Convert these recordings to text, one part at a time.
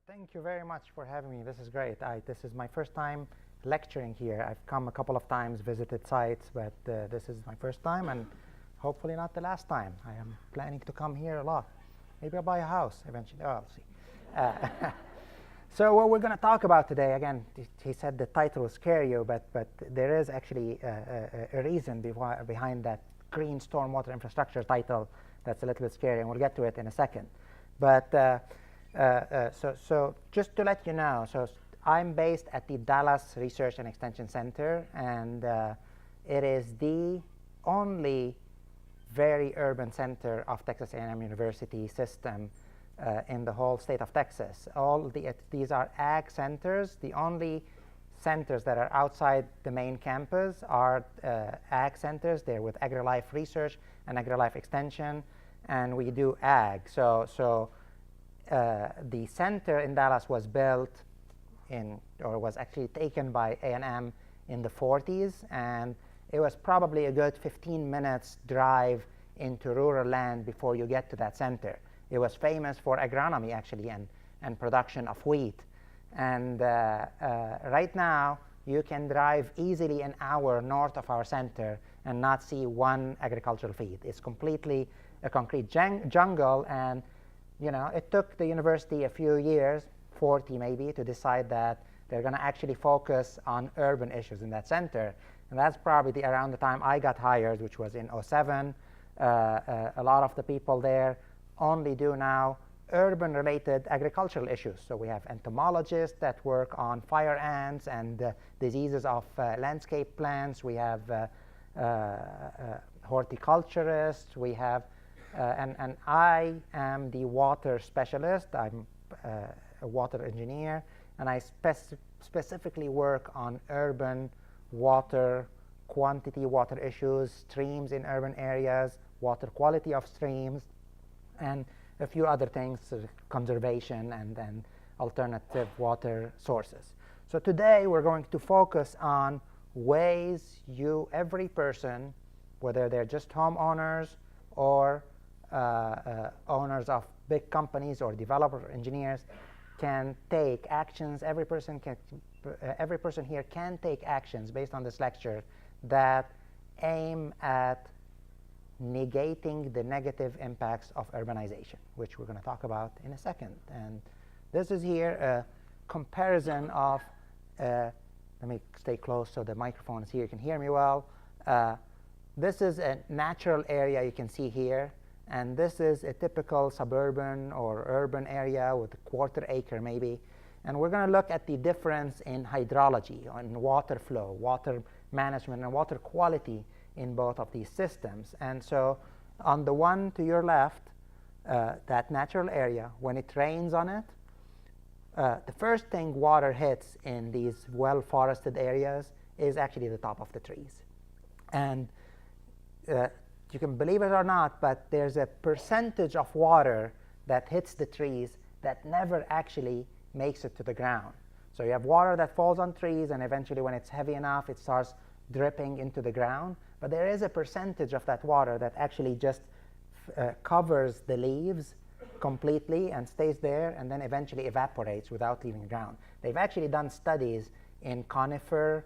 Thank you very much for having me. This is great. This is my first time lecturing here. I've come a couple of times, visited sites, but this is my first time and hopefully not the last time. I am planning to come here a lot. Maybe I'll buy a house eventually. Oh, I'll see. So what we're going to talk about today, again, he said the title will scare you, but there is actually a reason behind that green stormwater infrastructure title that's a little bit scary, and we'll get to it in a second. But so just to let you know, so I'm based at the Dallas Research and Extension Center, and it is the only very urban center of Texas A&M University system in the whole state of Texas. These are ag centers. The only centers that are outside the main campus are ag centers. They're with AgriLife Research and AgriLife Extension, and we do ag. So the center in Dallas was built or was actually taken by A&M in the 40s, and it was probably a good 15 minutes drive into rural land before you get to that center. It was famous for agronomy, actually, and production of wheat. And right now, you can drive easily an hour north of our center and not see one agricultural field. It's completely a concrete jungle, and it took the university a few years, 40 maybe, to decide that they're going to actually focus on urban issues in that center. And that's probably around the time I got hired, which was in 2007. A lot of the people there only do now urban-related agricultural issues. So we have entomologists that work on fire ants and diseases of landscape plants. We have horticulturists. We have and I am the water specialist. I'm a water engineer, and I specifically work on urban water, quantity water issues, streams in urban areas, water quality of streams, and a few other things, conservation and alternative water sources. So today we're going to focus on ways every person, whether they're just homeowners or owners of big companies or developers or engineers, can take actions. Every person here can take actions based on this lecture that aim at negating the negative impacts of urbanization, which we're going to talk about in a second. And this is here a comparison of, let me stay close so the microphone is here, you can hear me well. This is a natural area you can see here, and this is a typical suburban or urban area with a quarter acre maybe. And we're going to look at the difference in hydrology, on water flow, water management, and water quality in both of these systems. And so on the one to your left, that natural area, when it rains on it, the first thing water hits in these well-forested areas is actually the top of the trees. And you can believe it or not, but there's a percentage of water that hits the trees that never actually makes it to the ground. So you have water that falls on trees, and eventually when it's heavy enough, it starts dripping into the ground. But there is a percentage of that water that actually just covers the leaves completely and stays there, and then eventually evaporates without leaving the ground. They've actually done studies in conifer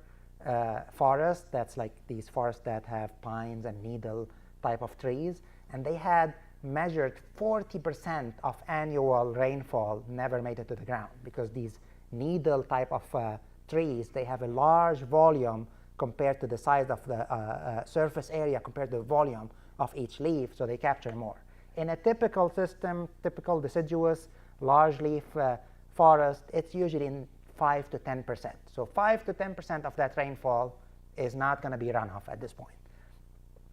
forests, that's like these forests that have pines and needle type of trees, and they had measured 40% of annual rainfall never made it to the ground, because these needle type of trees, they have a large volume compared to the size of the surface area compared to the volume of each leaf, so they capture more. In a typical system, typical deciduous, large leaf forest, it's usually in 5 to 10%. So 5 to 10% of that rainfall is not going to be runoff at this point.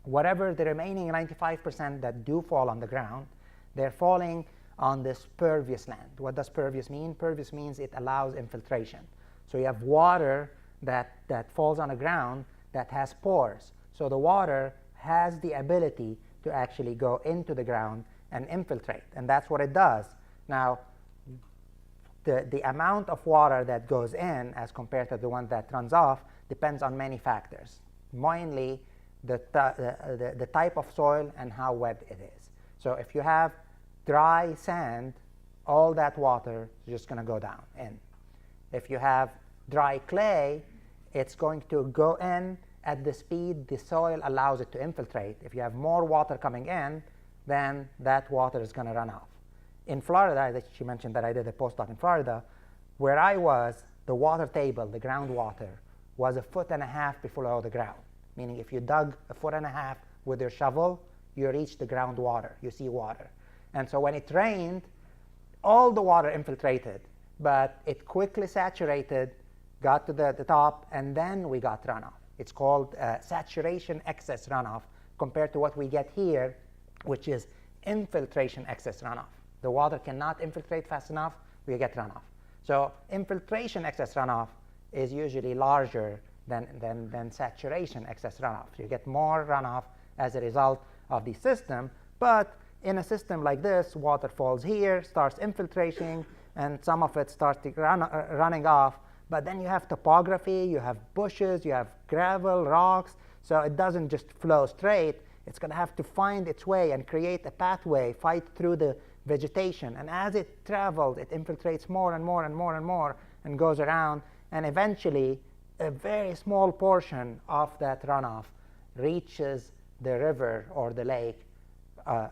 Whatever the remaining 95% that do fall on the ground, they're falling on this pervious land. What does pervious mean? Pervious means it allows infiltration. So you have water that falls on the ground that has pores. So the water has the ability to actually go into the ground and infiltrate, and that's what it does. Now, the amount of water that goes in as compared to the one that runs off depends on many factors, mainly the type of soil and how wet it is. So if you have dry sand, all that water is just going to go down in. If you have dry clay, it's going to go in at the speed the soil allows it to infiltrate. If you have more water coming in, then that water is going to run off. In Florida, that she mentioned that I did a postdoc in Florida, where I was, the water table, the groundwater, was 1.5 feet below the ground. Meaning if you dug 1.5 feet with your shovel, you reach the groundwater, you see water. And so when it rained, all the water infiltrated, but it quickly saturated, got to the top, and then we got runoff. It's called saturation excess runoff compared to what we get here, which is infiltration excess runoff. The water cannot infiltrate fast enough, we get runoff. So infiltration excess runoff is usually larger than saturation excess runoff. You get more runoff as a result of the system, but in a system like this, water falls here, starts infiltrating, and some of it starts running off. But then you have topography, you have bushes, you have gravel, rocks, so it doesn't just flow straight. It's going to have to find its way and create a pathway, fight through the vegetation. And as it travels, it infiltrates more and more and more and more and goes around. And eventually, a very small portion of that runoff reaches the river or the lake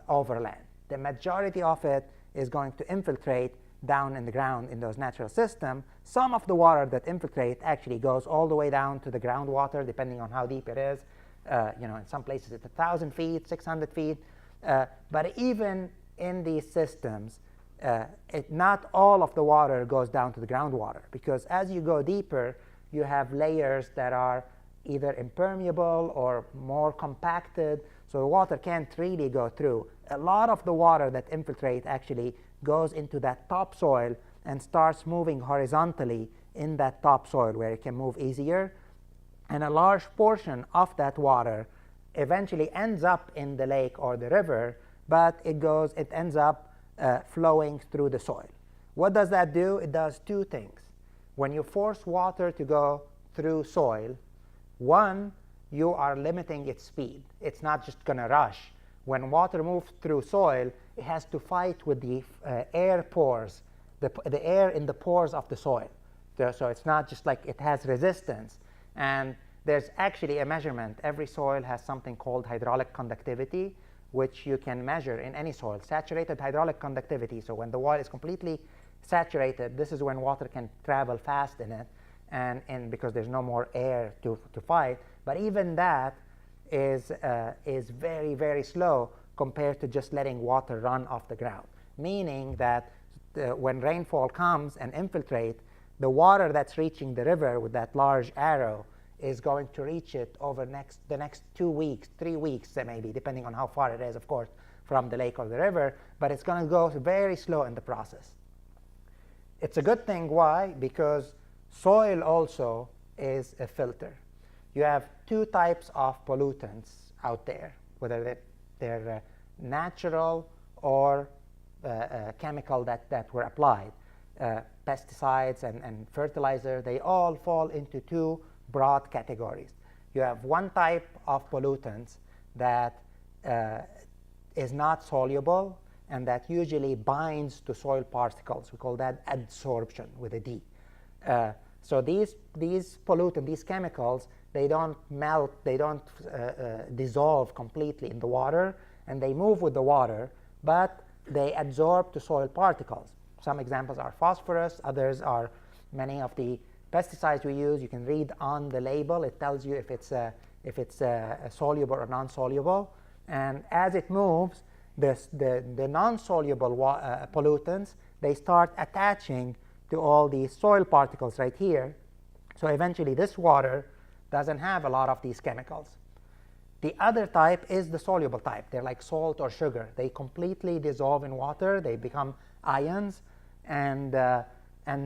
overland. The majority of it is going to infiltrate down in the ground in those natural systems. Some of the water that infiltrate actually goes all the way down to the groundwater, depending on how deep it is. In some places it's 1,000 feet, 600 feet. But even in these systems, not all of the water goes down to the groundwater, because as you go deeper, you have layers that are either impermeable or more compacted, so the water can't really go through. A lot of the water that infiltrates actually goes into that topsoil and starts moving horizontally in that topsoil where it can move easier. And a large portion of that water eventually ends up in the lake or the river, but it ends up flowing through the soil. What does that do? It does two things. When you force water to go through soil, one, you are limiting its speed. It's not just going to rush. When water moves through soil, it has to fight with the air pores, the air in the pores of the soil. So it's not just like it has resistance. And there's actually a measurement. Every soil has something called hydraulic conductivity, which you can measure in any soil. Saturated hydraulic conductivity. So when the soil is completely saturated, this is when water can travel fast in it, and because there's no more air to fight. But even that is very, very slow compared to just letting water run off the ground. Meaning that when rainfall comes and infiltrate, the water that's reaching the river with that large arrow is going to reach it over the next 2 weeks, 3 weeks maybe, depending on how far it is, of course, from the lake or the river. But it's going to go very slow in the process. It's a good thing. Why? Because soil also is a filter. You have two types of pollutants out there, whether they're natural or chemical that were applied. Pesticides and fertilizer, they all fall into two broad categories. You have one type of pollutants that is not soluble and that usually binds to soil particles. We call that adsorption with a D. So these pollutants, these chemicals, they don't melt, they don't dissolve completely in the water, and they move with the water, but they adsorb to soil particles. Some examples are phosphorus, others are many of the pesticides we use. You can read on the label, it tells you if it's soluble or non-soluble. And as it moves, the non-soluble pollutants, they start attaching to all these soil particles right here. So eventually this water doesn't have a lot of these chemicals. The other type is the soluble type. They're like salt or sugar. They completely dissolve in water. They become ions. And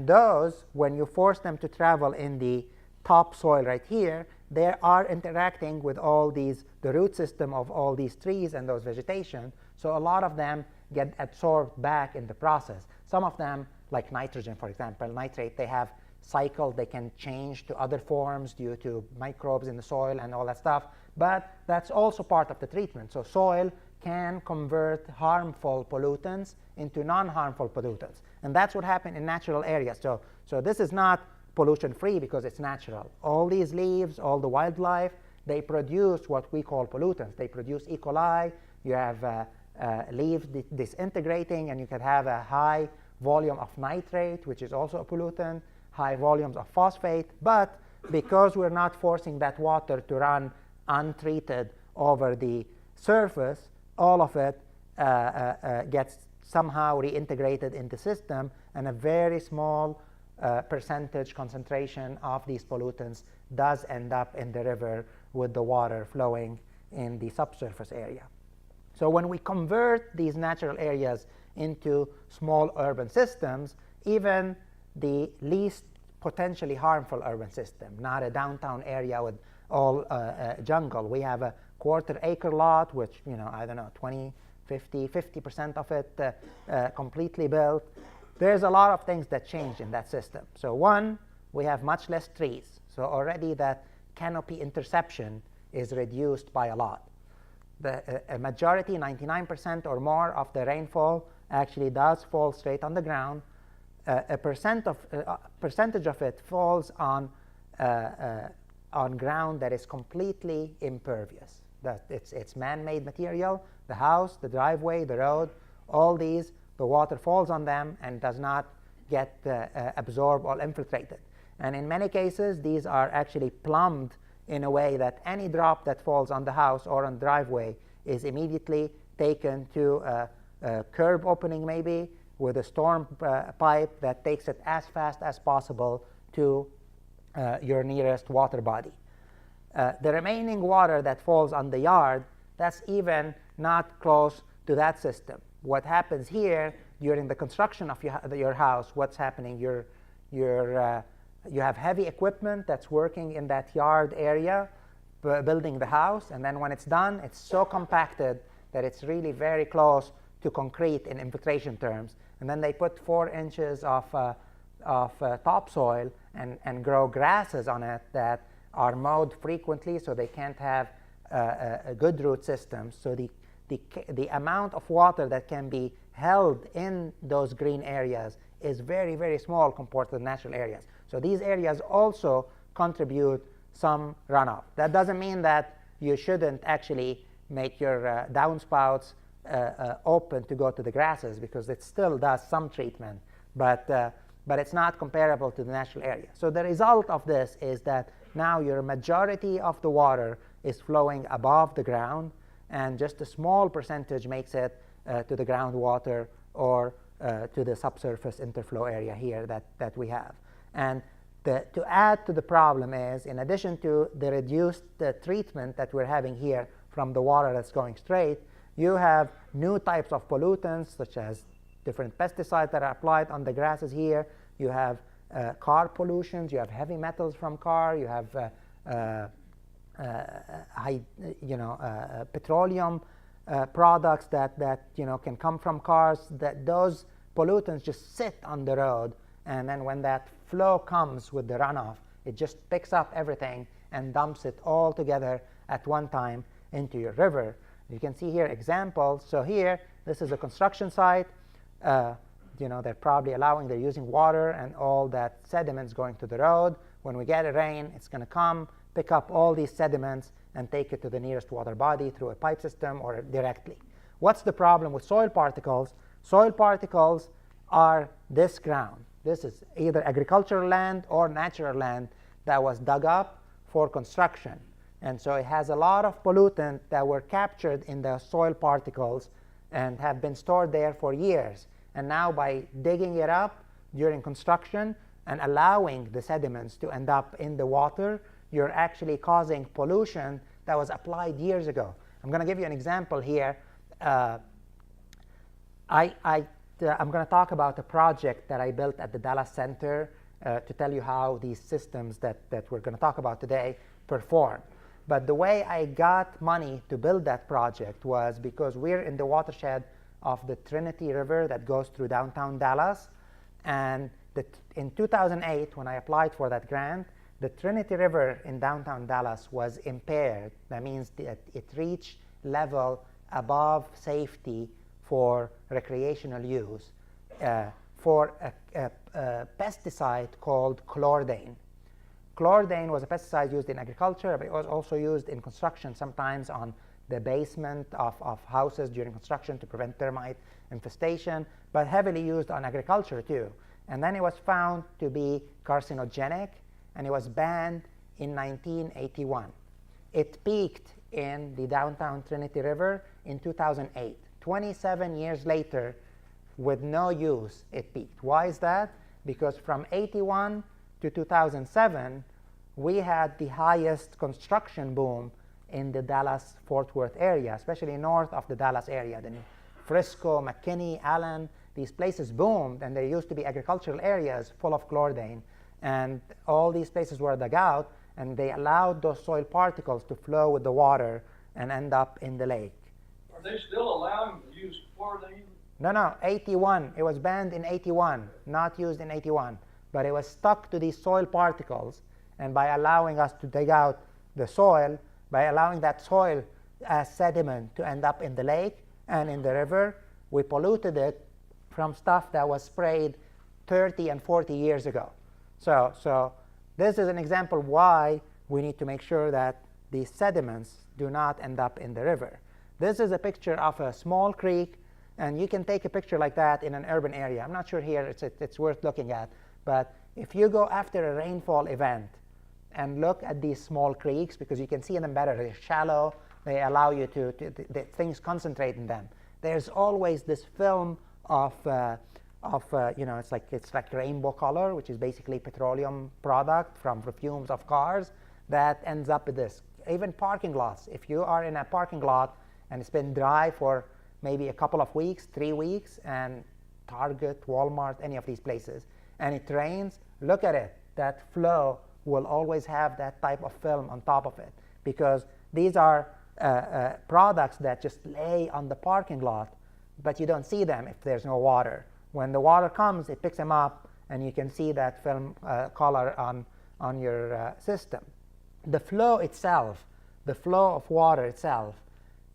those, when you force them to travel in the topsoil right here, they are interacting with all these, the root system of all these trees and those vegetation. So a lot of them get absorbed back in the process. Some of them, like nitrogen, for example, nitrate, they have cycles. They can change to other forms due to microbes in the soil and all that stuff. But that's also part of the treatment. So soil can convert harmful pollutants into non-harmful pollutants. And that's what happened in natural areas. So this is not pollution-free because it's natural. All these leaves, all the wildlife, they produce what we call pollutants. They produce E. coli. You have leaves disintegrating, and you can have a high volume of nitrate, which is also a pollutant, high volumes of phosphate. But because we're not forcing that water to run untreated over the surface, all of it gets somehow reintegrated in the system, and a very small percentage concentration of these pollutants does end up in the river with the water flowing in the subsurface area. So when we convert these natural areas into small urban systems, even the least potentially harmful urban system, not a downtown area with all jungle. We have a quarter-acre lot, which, I don't know, 20, 50% of it completely built. There's a lot of things that change in that system. So one, we have much less trees. So already that canopy interception is reduced by a lot. A majority, 99% or more of the rainfall actually does fall straight on the ground. A percentage of it falls on ground that is completely impervious. It's man-made material, the house, the driveway, the road, all these, the water falls on them and does not get absorbed or infiltrated. And in many cases, these are actually plumbed in a way that any drop that falls on the house or on the driveway is immediately taken to a curb opening, maybe, with a storm pipe that takes it as fast as possible to your nearest water body. The remaining water that falls on the yard, that's even not close to that system. What happens here during the construction of your house, what's happening, you have heavy equipment that's working in that yard area, building the house, and then when it's done, it's so compacted that it's really very close to concrete in infiltration terms. And then they put 4 inches of topsoil and grow grasses on it that are mowed frequently, so they can't have a good root system. So the amount of water that can be held in those green areas is very, very small compared to the natural areas. So these areas also contribute some runoff. That doesn't mean that you shouldn't actually make your downspouts open to go to the grasses, because it still does some treatment, but it's not comparable to the natural area. So the result of this is that now your majority of the water is flowing above the ground, and just a small percentage makes it to the groundwater or to the subsurface interflow area here that we have. And to add to the problem is, in addition to the reduced treatment that we're having here from the water that's going straight, you have new types of pollutants, such as different pesticides that are applied on the grasses here. You have car pollutions, you have heavy metals from car, you have petroleum products that can come from cars. That those pollutants just sit on the road, and then when that flow comes with the runoff, it just picks up everything and dumps it all together at one time into your river. You can see here examples. So here, this is a construction site. They're probably they're using water and all that sediments going to the road. When we get a rain, it's going to come, pick up all these sediments, and take it to the nearest water body through a pipe system or directly. What's the problem with soil particles? Soil particles are this ground. This is either agricultural land or natural land that was dug up for construction. And so it has a lot of pollutant that were captured in the soil particles and have been stored there for years. And now by digging it up during construction and allowing the sediments to end up in the water, you're actually causing pollution that was applied years ago. I'm going to give you an example here. I'm going to talk about a project that I built at the Dallas Center to tell you how these systems that we're going to talk about today perform. But the way I got money to build that project was because we're in the watershed of the Trinity River that goes through downtown Dallas. And in 2008, when I applied for that grant, the Trinity River in downtown Dallas was impaired. That means that it reached level above safety for recreational use for a pesticide called chlordane. Chlordane was a pesticide used in agriculture, but it was also used in construction, sometimes on the basement of houses during construction to prevent termite infestation, but heavily used on agriculture too. And then it was found to be carcinogenic, and it was banned in 1981. It peaked in the downtown Trinity River in 2008. 27 years later, with no use, it peaked. Why is that? Because from 81 to 2007, we had the highest construction boom in the Dallas-Fort Worth area, especially north of the Dallas area. The Frisco, McKinney, Allen, these places boomed, and there used to be agricultural areas full of chlordane. And all these places were dug out, and they allowed those soil particles to flow with the water and end up in the lake. Are they still allowing to use chlordane? No, 81. It was banned in 81, not used in 81. But it was stuck to these soil particles, and by allowing us to dig out the soil, by allowing that soil as sediment to end up in the lake and in the river, we polluted it from stuff that was sprayed 30 and 40 years ago. So this is an example why we need to make sure that these sediments do not end up in the river. This is a picture of a small creek, and you can take a picture like that in an urban area. I'm not sure here it's worth looking at, but if you go after a rainfall event and look at these small creeks, because you can see them better, they're shallow, they allow you to things concentrate in them. There's always this film of it's like rainbow color, which is basically petroleum product from fumes of cars that ends up with this. Even parking lots, if you are in a parking lot and it's been dry for maybe a couple of weeks, 3 weeks, and Target, Walmart, any of these places, and it rains, look at it. That flow will always have that type of film on top of it, because these are products that just lay on the parking lot, but you don't see them if there's no water. When the water comes, it picks them up, and you can see that film color on your system. The flow itself, the flow of water itself,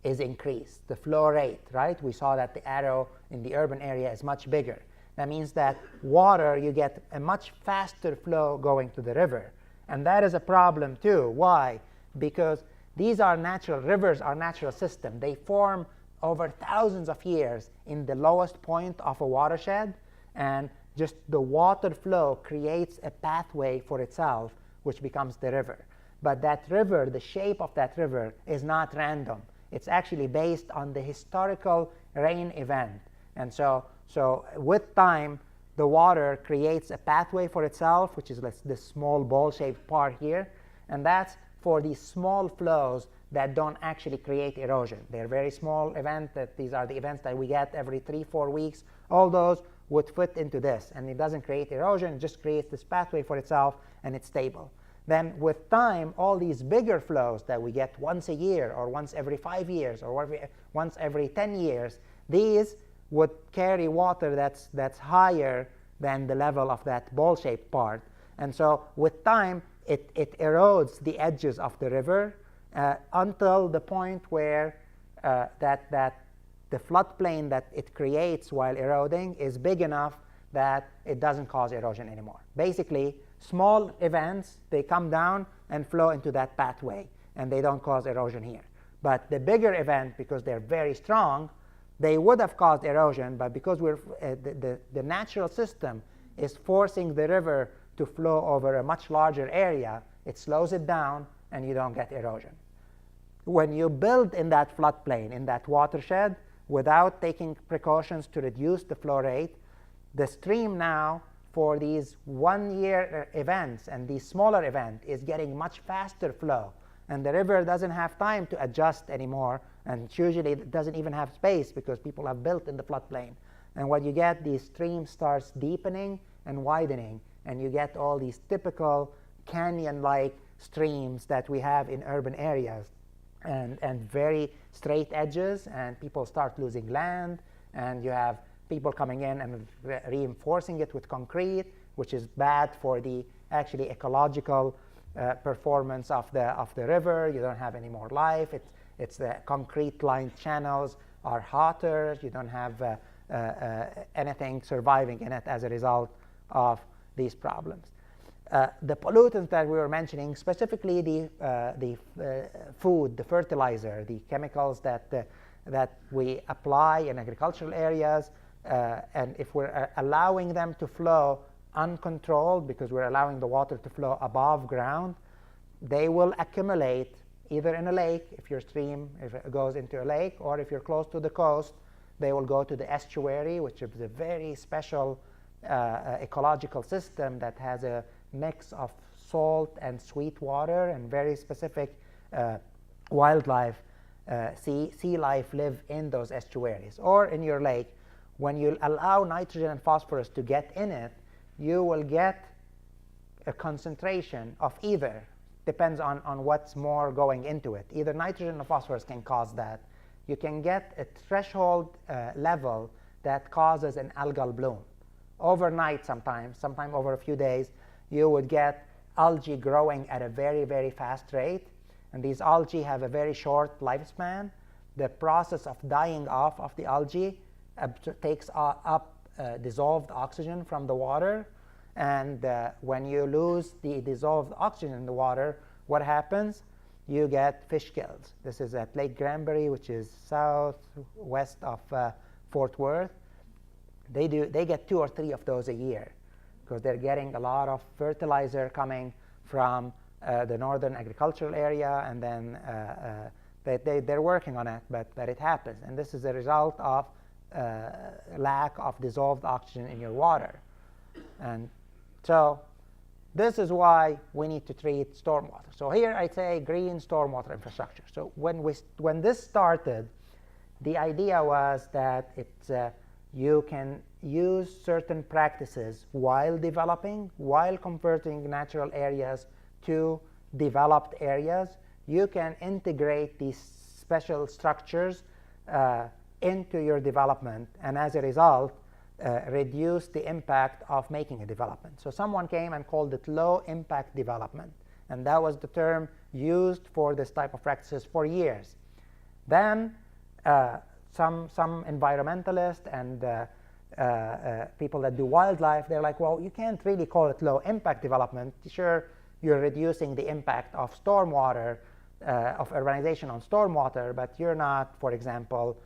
is increased. The flow rate, right? We saw that the arrow in the urban area is much bigger. That means that water, you get a much faster flow going to the river. And that is a problem too. Why? Because these are natural, rivers are natural systems. They form over thousands of years in the lowest point of a watershed, and just the water flow creates a pathway for itself, which becomes the river. But that river, the shape of that river, is not random. It's actually based on the historical rain event. And so with time, the water creates a pathway for itself, which is this small bowl-shaped part here. And that's for these small flows that don't actually create erosion. They're very small events. These are the events that we get every 3-4 weeks. All those would fit into this. And it doesn't create erosion. It just creates this pathway for itself, and it's stable. Then with time, all these bigger flows that we get once a year, or once every 5 years, or once every 10 years, these would carry water that's higher than the level of that bowl-shaped part. And so with time, it erodes the edges of the river until the point where that the floodplain that it creates while eroding is big enough that it doesn't cause erosion anymore. Basically, small events, they come down and flow into that pathway, and they don't cause erosion here. But the bigger event, because they're very strong, they would have caused erosion, but because the natural system is forcing the river to flow over a much larger area, it slows it down, and you don't get erosion. When you build in that floodplain, in that watershed, without taking precautions to reduce the flow rate, the stream now, for these one-year events and these smaller events, is getting much faster flow. And the river doesn't have time to adjust anymore, and usually it doesn't even have space because people have built in the floodplain. And what you get, these streams starts deepening and widening, and you get all these typical canyon-like streams that we have in urban areas, and very straight edges, and people start losing land, and you have people coming in and reinforcing it with concrete, which is bad for the actually ecological performance of the river. You don't have any more life. It's the concrete lined channels are hotter. You don't have anything surviving in it as a result of these problems. The pollutants that we were mentioning, specifically the food, the fertilizer, the chemicals that we apply in agricultural areas, and if we're allowing them to flow uncontrolled, because we're allowing the water to flow above ground, they will accumulate either in a lake, if your stream if it goes into a lake, or if you're close to the coast, they will go to the estuary, which is a very special ecological system that has a mix of salt and sweet water, and very specific wildlife, sea life live in those estuaries. Or in your lake, when you allow nitrogen and phosphorus to get in it, you will get a concentration of either, depends on what's more going into it. Either nitrogen or phosphorus can cause that. You can get a threshold level that causes an algal bloom. Overnight sometimes over a few days, you would get algae growing at a very, very fast rate. And these algae have a very short lifespan. The process of dying off of the algae takes up dissolved oxygen from the water. And when you lose the dissolved oxygen in the water, what happens? You get fish kills. This is at Lake Granbury, which is southwest of Fort Worth. They get 2 or 3 of those a year because they're getting a lot of fertilizer coming from the northern agricultural area, and then they're working on it, but it happens. And this is a result of lack of dissolved oxygen in your water. And so this is why we need to treat stormwater. So here I say green stormwater infrastructure. So when this started, the idea was that you can use certain practices while developing, while converting natural areas to developed areas. You can integrate these special structures into your development, and as a result, reduce the impact of making a development. So someone came and called it low impact development, and that was the term used for this type of practices for years. Then some environmentalists and people that do wildlife, they're like, well, you can't really call it low impact development. Sure, you're reducing the impact of stormwater, of urbanization on stormwater, but you're not, for example,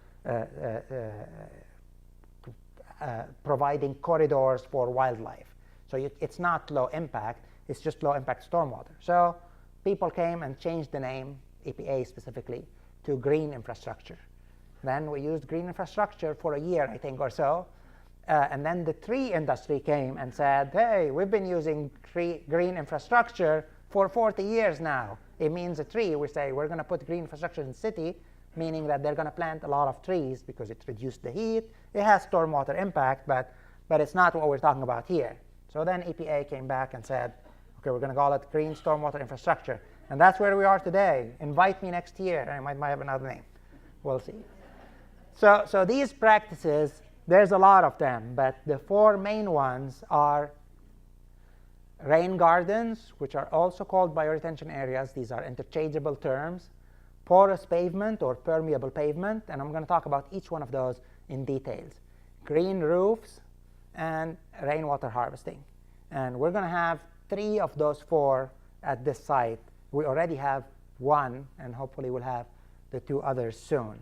providing corridors for wildlife. So it's not low impact, it's just low impact stormwater. So people came and changed the name, EPA specifically, to green infrastructure. Then we used green infrastructure for a year, I think, or so. And then the tree industry came and said, hey, we've been using green infrastructure for 40 years now. It means a tree. We say we're going to put green infrastructure in the city, meaning that they're going to plant a lot of trees because it reduced the heat. It has stormwater impact, but it's not what we're talking about here. So then EPA came back and said, okay, we're going to call it green stormwater infrastructure. And that's where we are today. Invite me next year. I might have another name. We'll see. So these practices, there's a lot of them, but the 4 main ones are rain gardens, which are also called bioretention areas. These are interchangeable terms. Porous pavement or permeable pavement, and I'm going to talk about each one of those in details. Green roofs and rainwater harvesting. And we're going to have 3 of those 4 at this site. We already have 1, and hopefully we'll have the 2 others soon.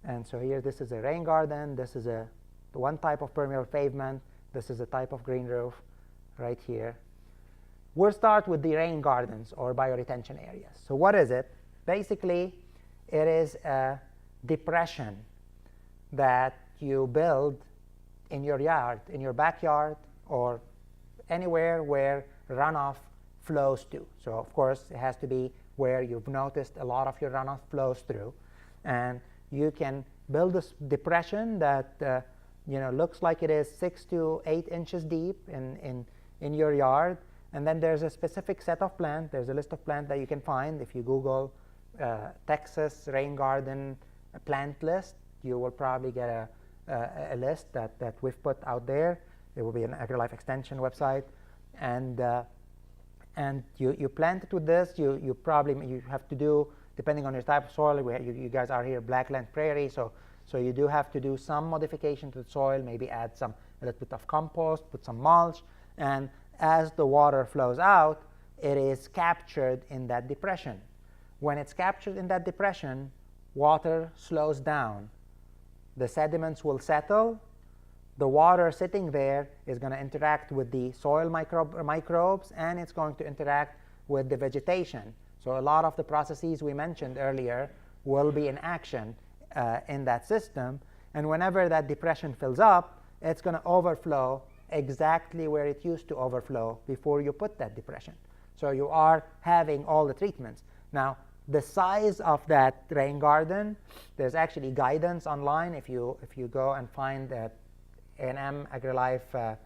And so here, this is a rain garden. This is one type of permeable pavement. This is a type of green roof right here. We'll start with the rain gardens or bioretention areas. So what is it? Basically, it is a depression that you build in your yard, in your backyard, or anywhere where runoff flows to. So of course, it has to be where you've noticed a lot of your runoff flows through. And you can build this depression that looks like it is 6 to 8 inches deep in your yard. And then there's a specific set of plants. There's a list of plants that you can find. If you Google Texas rain garden plant list, you will probably get a list that we've put out there. It will be an AgriLife extension website. And you plant it with this. You have to do depending on your type of soil. You guys are here Blackland Prairie, so you do have to do some modification to the soil, maybe add a little bit of compost, put some mulch, and as the water flows out, it is captured in that depression. When it's captured in that depression, water slows down. The sediments will settle. The water sitting there is going to interact with the soil microbes, and it's going to interact with the vegetation. So a lot of the processes we mentioned earlier will be in action in that system. And whenever that depression fills up, it's going to overflow exactly where it used to overflow before you put that depression. So you are having all the treatments. Now, the size of that rain garden, there's actually guidance online. If you go and find that A&M AgriLife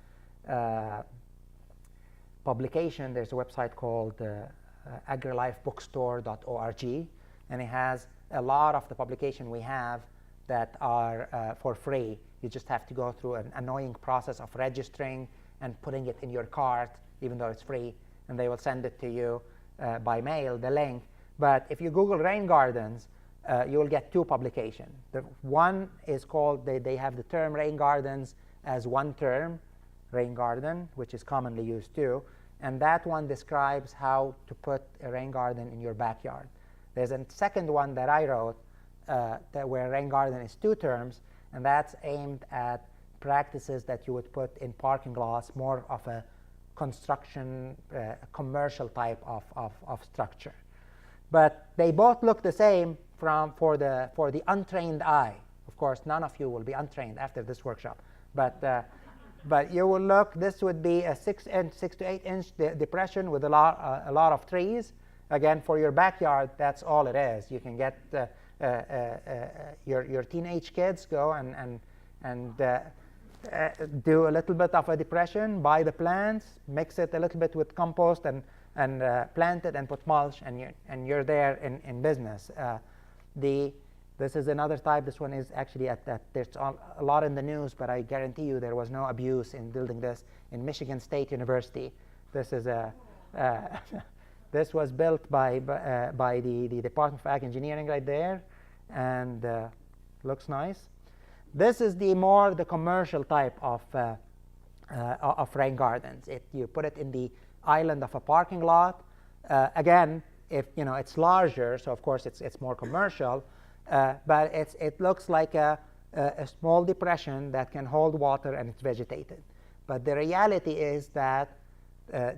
publication, there's a website called agrilifebookstore.org, and it has a lot of the publication we have that are for free. You just have to go through an annoying process of registering and putting it in your cart, even though it's free, and they will send it to you by mail, the link. But if you Google rain gardens, you will get two publications. The one is called, they have the term rain gardens as one term, rain garden, which is commonly used too. And that one describes how to put a rain garden in your backyard. There's a second one that I wrote where rain garden is two terms, and that's aimed at practices that you would put in parking lots, more of a construction, commercial type of structure. But they both look the same for the untrained eye. Of course, none of you will be untrained after this workshop. But you will look, this would be a 6 to 8 inch depression with a lot of trees. Again, for your backyard, that's all it is. You can get your teenage kids go and do a little bit of a depression, buy the plants, mix it a little bit with compost, and plant it and put mulch, and you're there in business. This is another type. This one is actually there's a lot in the news, but I guarantee you there was no abuse in building this in Michigan State University. This is this was built by the Department of Ag Engineering right there, and looks nice. This is the commercial type of rain gardens. You put it in the island of a parking lot. Again, if it's larger, so of course it's more commercial, but it looks like a small depression that can hold water, and it's vegetated. But the reality is that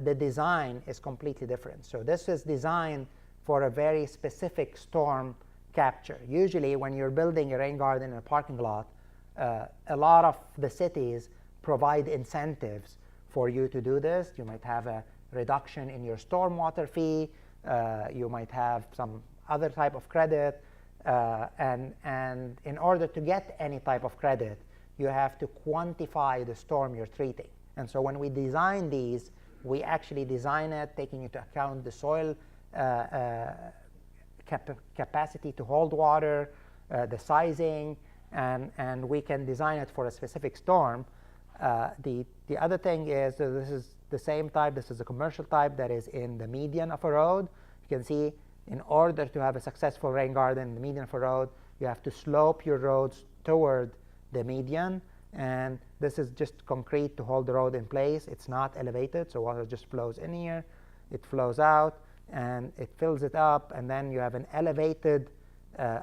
the design is completely different. So this is designed for a very specific storm capture. Usually when you're building a rain garden in a parking lot, a lot of the cities provide incentives for you to do this. You might have a reduction in your stormwater fee. You might have some other type of credit. And in order to get any type of credit, you have to quantify the storm you're treating. And so when we design these, we actually design it taking into account the soil capacity to hold water, the sizing, and we can design it for a specific storm. The other thing is, this is the same type. This is a commercial type that is in the median of a road. You can see, in order to have a successful rain garden in the median of a road, you have to slope your roads toward the median. And this is just concrete to hold the road in place. It's not elevated, so water just flows in here. It flows out, and it fills it up. And then you have an elevated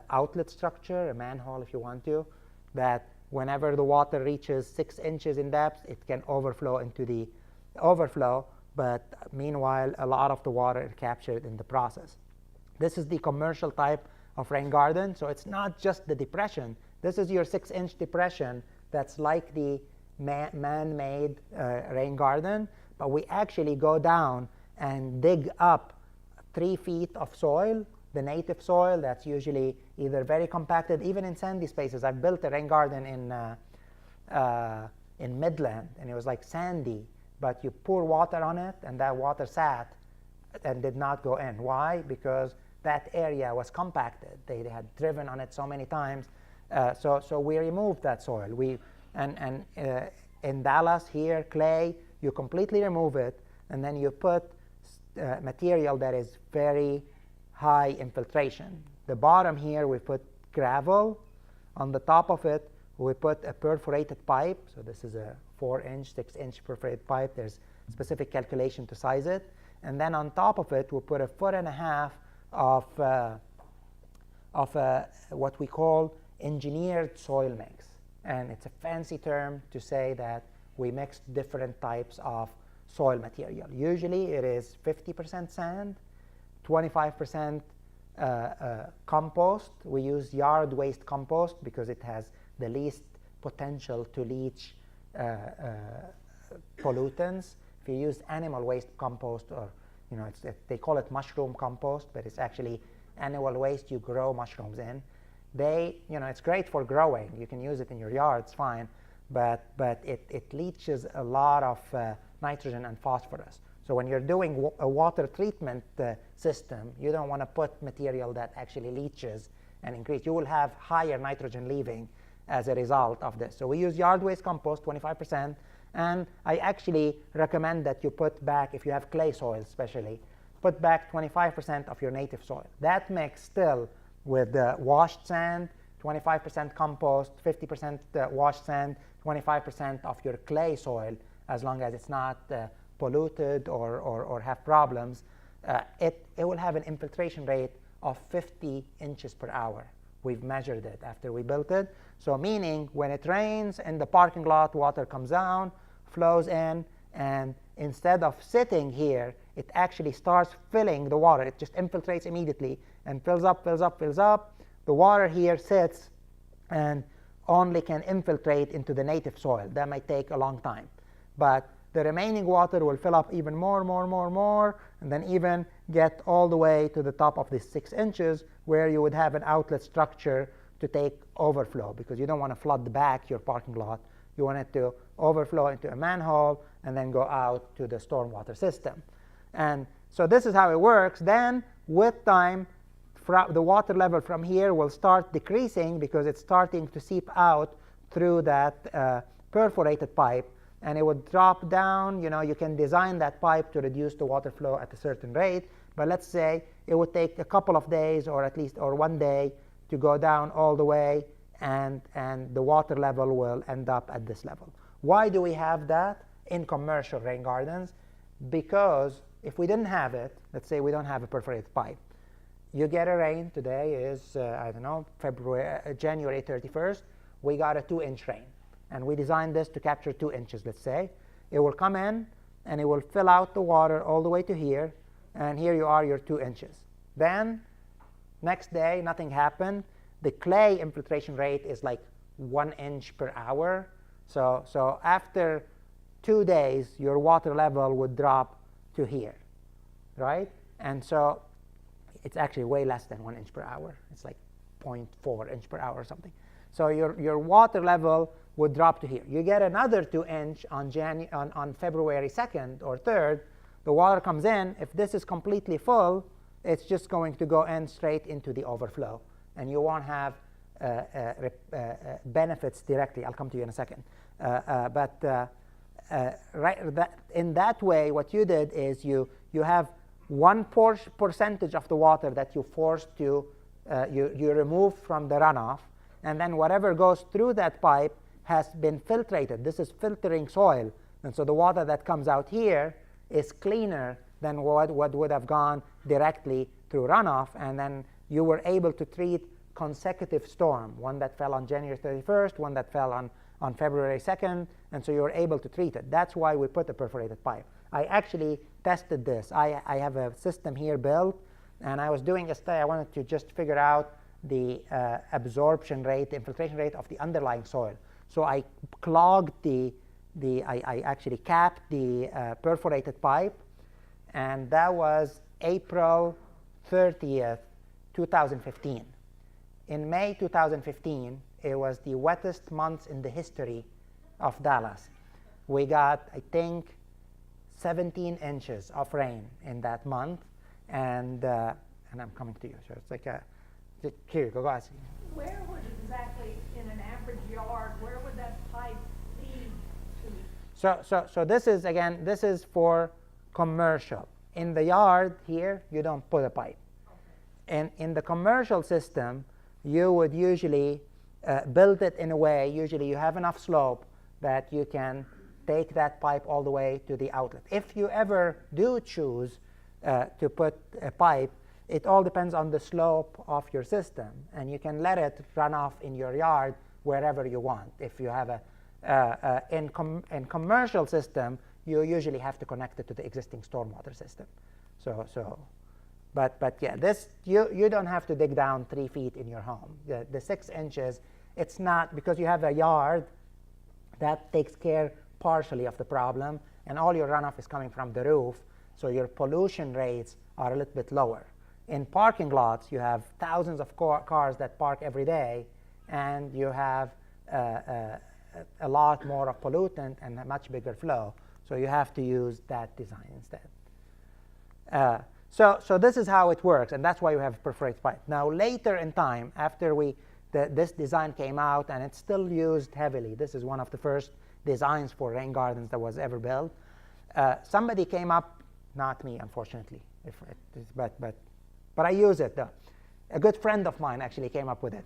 outlet structure, a manhole if you want to, that whenever the water reaches 6 inches in depth, it can overflow into the overflow. But meanwhile, a lot of the water is captured in the process. This is the commercial type of rain garden. So it's not just the depression. This is your 6-inch depression that's like the man-made rain garden. But we actually go down and dig up 3 feet of soil, the native soil that's usually either very compacted, even in sandy spaces. I've built a rain garden in Midland, and it was like sandy, but you pour water on it, and that water sat and did not go in. Why? Because that area was compacted. They had driven on it so many times. So we removed that soil. In Dallas here, clay, you completely remove it, and then you put material that is very high infiltration. The bottom here, we put gravel. On the top of it, we put a perforated pipe. So this is a 4-inch, 6-inch perforated pipe. There's specific calculation to size it. And then on top of it, we put 1.5 feet of what we call engineered soil mix. And it's a fancy term to say that we mix different types of soil material. Usually it is 50% sand, 25% compost. We use yard waste compost because it has the least potential to leach pollutants. If you use animal waste compost, or they call it mushroom compost, but it's actually animal waste you grow mushrooms in. It's great for growing. You can use it in your yard, it's fine, but it leaches a lot of nitrogen and phosphorus. So when you're doing a water treatment system, you don't want to put material that actually leaches and increase. You will have higher nitrogen leaving as a result of this. So we use yard waste compost, 25%, and I actually recommend that you put back, if you have clay soil especially, put back 25% of your native soil. That mix still with washed sand, 25% compost, 50% washed sand, 25% of your clay soil, as long as it's not polluted or have problems, it will have an infiltration rate of 50 inches per hour. We've measured it after we built it. So meaning when it rains in the parking lot, water comes down, flows in, and instead of sitting here, it actually starts filling the water. It just infiltrates immediately and fills up, fills up, fills up. The water here sits and only can infiltrate into the native soil. That might take a long time. But the remaining water will fill up even more, and then even get all the way to the top of these 6 inches, where you would have an outlet structure to take overflow, because you don't want to flood back your parking lot. You want it to overflow into a manhole and then go out to the stormwater system. And so this is how it works. Then with time, the water level from here will start decreasing because it's starting to seep out through that perforated pipe, and it would drop down. You can design that pipe to reduce the water flow at a certain rate, but let's say it would take a couple of days or 1 day to go down all the way, and the water level will end up at this level. Why do we have that in commercial rain gardens? Because if we didn't have it, let's say we don't have a perforated pipe, you get a rain. Today is, January 31st. We got a 2-inch rain. And we designed this to capture 2 inches, let's say. It will come in, and it will fill out the water all the way to here. And here you are, your 2 inches. Then, next day, nothing happened. The clay infiltration rate is like 1 inch per hour. So after 2 days, your water level would drop to here, right? And so it's actually way less than 1 inch per hour. It's like 0.4 inch per hour or something. So your water level would drop to here. You get another 2 inch on February 2nd or 3rd. The water comes in. If this is completely full, it's just going to go in straight into the overflow, and you won't have benefits directly. I'll come to you in a second. In that way, what you did is you have one percentage of the water that you forced to you remove from the runoff, and then whatever goes through that pipe has been filtrated. This is filtering soil, and so the water that comes out here is cleaner than what would have gone directly through runoff. And then you were able to treat consecutive storm, one that fell on January 31st, one that fell on February 2nd, and so you were able to treat it. That's why we put a perforated pipe. I actually tested this. I have a system here built, and I was doing a study. I wanted to just figure out the absorption rate, the infiltration rate of the underlying soil. So I clogged I actually capped the perforated pipe, and that was April 30th, 2015. In May 2015, it was the wettest month in the history of Dallas. We got, I think, 17 inches of rain in that month, and I'm coming to you. So it's like here you go, guys. Where would exactly, in an average yard, where would that pipe lead to? So this is, again, this is for commercial. In the yard here, you don't put a pipe. in the commercial system, you would usually build it in a way, usually you have enough slope that you can take that pipe all the way to the outlet. If you ever do choose to put a pipe, it all depends on the slope of your system, and you can let it run off in your yard wherever you want. If you have in commercial system, you usually have to connect it to the existing stormwater system. But yeah, this you don't have to dig down 3 feet in your home. The 6 inches, it's not, because you have a yard that takes care partially of the problem, and all your runoff is coming from the roof, so your pollution rates are a little bit lower. In parking lots, you have thousands of cars that park every day, and you have a lot more of pollutant and a much bigger flow. So you have to use that design instead. So this is how it works, and that's why you have perforated pipe. Now later in time, after this design came out, and it's still used heavily. This is one of the first designs for rain gardens that was ever built. Somebody came up, not me, unfortunately, but I use it though. A good friend of mine actually came up with it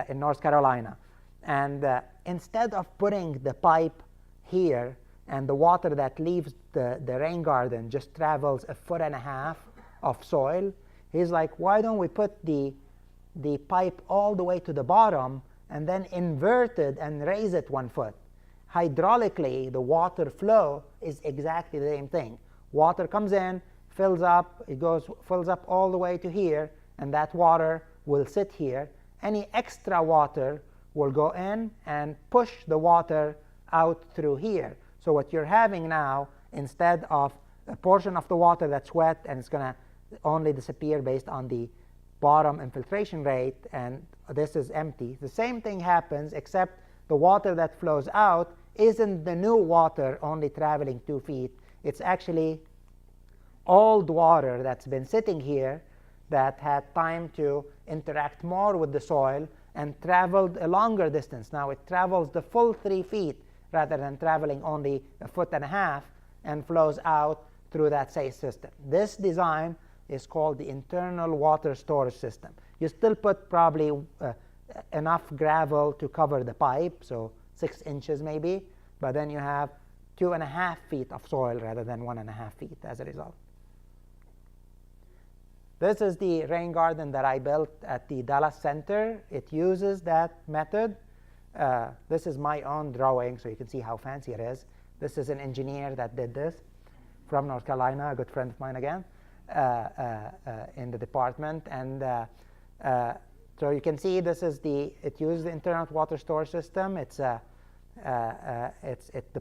in North Carolina. And instead of putting the pipe here and the water that leaves the rain garden just travels 1.5 feet of soil, he's like, why don't we put the pipe all the way to the bottom and then invert it and raise it 1 foot? Hydraulically, the water flow is exactly the same thing. Water comes in, fills up, fills up all the way to here, and that water will sit here. Any extra water will go in and push the water out through here. So what you're having now, instead of a portion of the water that's wet and it's going to only disappear based on the bottom infiltration rate, and this is empty, the same thing happens, except the water that flows out isn't the new water only traveling 2 feet. It's actually old water that's been sitting here that had time to interact more with the soil and traveled a longer distance. Now it travels the full 3 feet rather than traveling only 1.5 feet and flows out through that same system. This design is called the internal water storage system. You still put probably enough gravel to cover the pipe, so 6 inches maybe, but then you have 2.5 feet of soil rather than 1.5 feet as a result. This is the rain garden that I built at the Dallas Center. It uses that method. This is my own drawing, so you can see how fancy it is. This is an engineer that did this from North Carolina, a good friend of mine again, in the department. And so you can see this is it uses the internal water storage system. The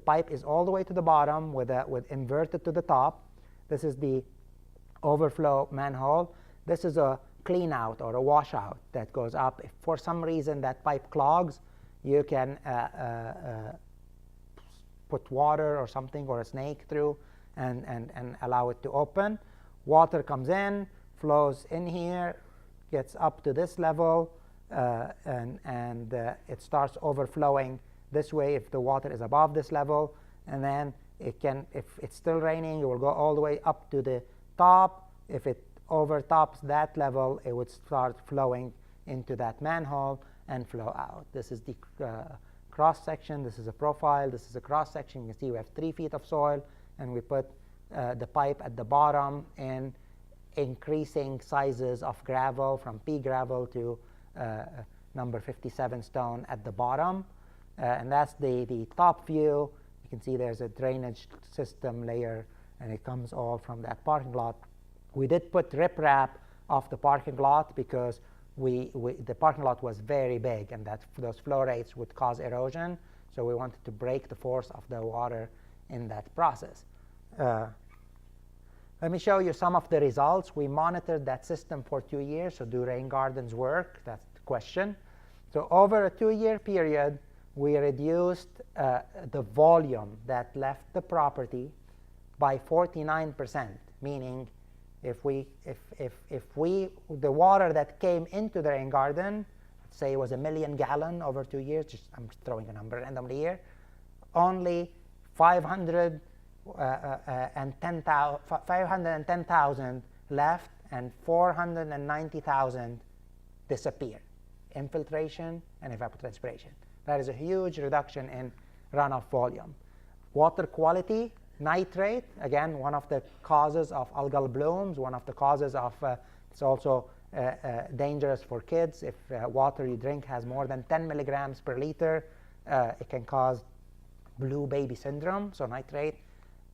pipe is all the way to the bottom with inverted to the top. This is the overflow manhole. This is a clean out or a washout that goes up. If for some reason that pipe clogs, you can put water or something or a snake through and allow it to open. Water comes in, flows in here, gets up to this level, and it starts overflowing this way if the water is above this level. And then it can, if it's still raining, it will go all the way up to the top. If it overtops that level, it would start flowing into that manhole and flow out. This is the cross section. This is a profile. This is a cross section. You can see we have 3 feet of soil, and we put the pipe at the bottom in increasing sizes of gravel from pea gravel to number 57 stone at the bottom. And that's the top view. You can see there's a drainage system layer, and it comes all from that parking lot. We did put riprap off the parking lot because the parking lot was very big, and those flow rates would cause erosion. So we wanted to break the force of the water in that process. Let me show you some of the results. We monitored that system for 2 years. So do rain gardens work? That's the question. So over a 2-year period, we reduced the volume that left the property by 49%, meaning if the water that came into the rain garden, let's say it was 1 million gallons over 2 years, I'm throwing a number randomly here, only 510,000 left, and 490,000 disappear. Infiltration and evapotranspiration. That is a huge reduction in runoff volume. Water quality, nitrate, again, one of the causes of algal blooms, one of the causes of, it's also dangerous for kids. If water you drink has more than 10 milligrams per liter, it can cause blue baby syndrome. So nitrate,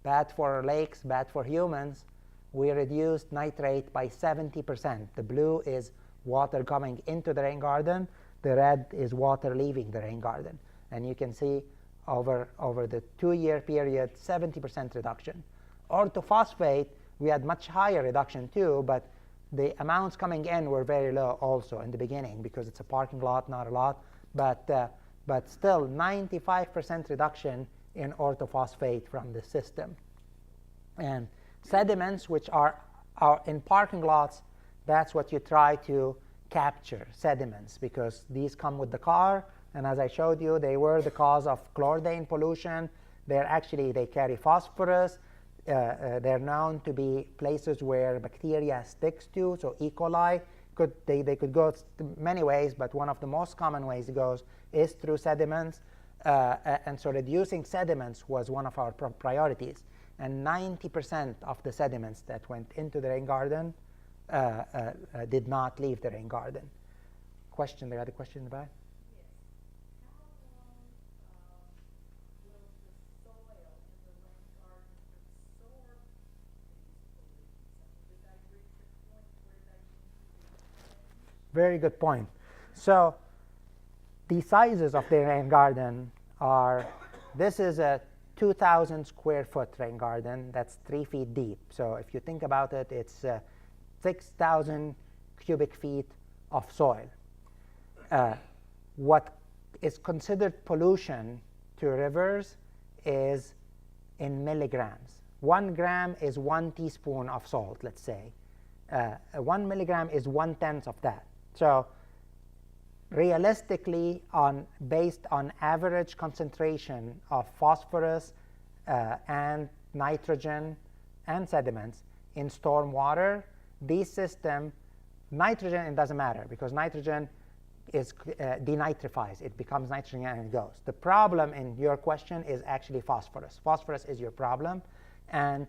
bad for lakes, bad for humans. We reduced nitrate by 70%. The blue is water coming into the rain garden. The red is water leaving the rain garden. And you can see over the 2-year period, 70% reduction. Orthophosphate, we had much higher reduction too, but the amounts coming in were very low also in the beginning because it's a parking lot, not a lot. But still, 95% reduction in orthophosphate from the system. And sediments, which are in parking lots, that's what you try to capture, sediments, because these come with the car. And as I showed you, they were the cause of chlordane pollution. They carry phosphorus. They're known to be places where bacteria sticks to. So E. coli, they could go many ways, but one of the most common ways it goes is through sediments. And so reducing sediments was one of our priorities. And 90% of the sediments that went into the rain garden did not leave the rain garden. Question, they had a question in the back? Very good point. So the sizes of the rain garden are, this is a 2,000 square foot rain garden that's 3 feet deep. So if you think about it, it's 6,000 cubic feet of soil. What is considered pollution to rivers is in milligrams. 1 gram is 1 teaspoon of salt, let's say. 1 milligram is 1/10 of that. So realistically, based on average concentration of phosphorus and nitrogen and sediments in stormwater, these systems, nitrogen, it doesn't matter because nitrogen is denitrifies. It becomes nitrogen and it goes. The problem in your question is actually phosphorus. Phosphorus is your problem. And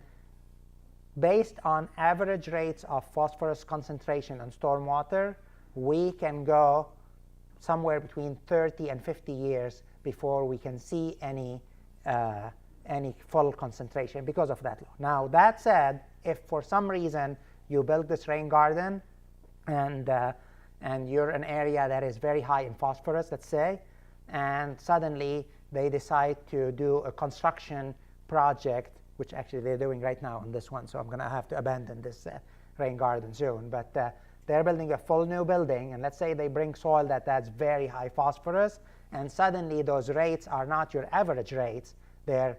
based on average rates of phosphorus concentration in stormwater, we can go somewhere between 30 and 50 years before we can see any full concentration because of that law. Now, that said, if for some reason you build this rain garden and you're an area that is very high in phosphorus, let's say, and suddenly they decide to do a construction project, which actually they're doing right now on this one, so I'm going to have to abandon this rain garden soon. But they're building a full new building, and let's say they bring soil that's very high phosphorus, and suddenly those rates are not your average rates, they're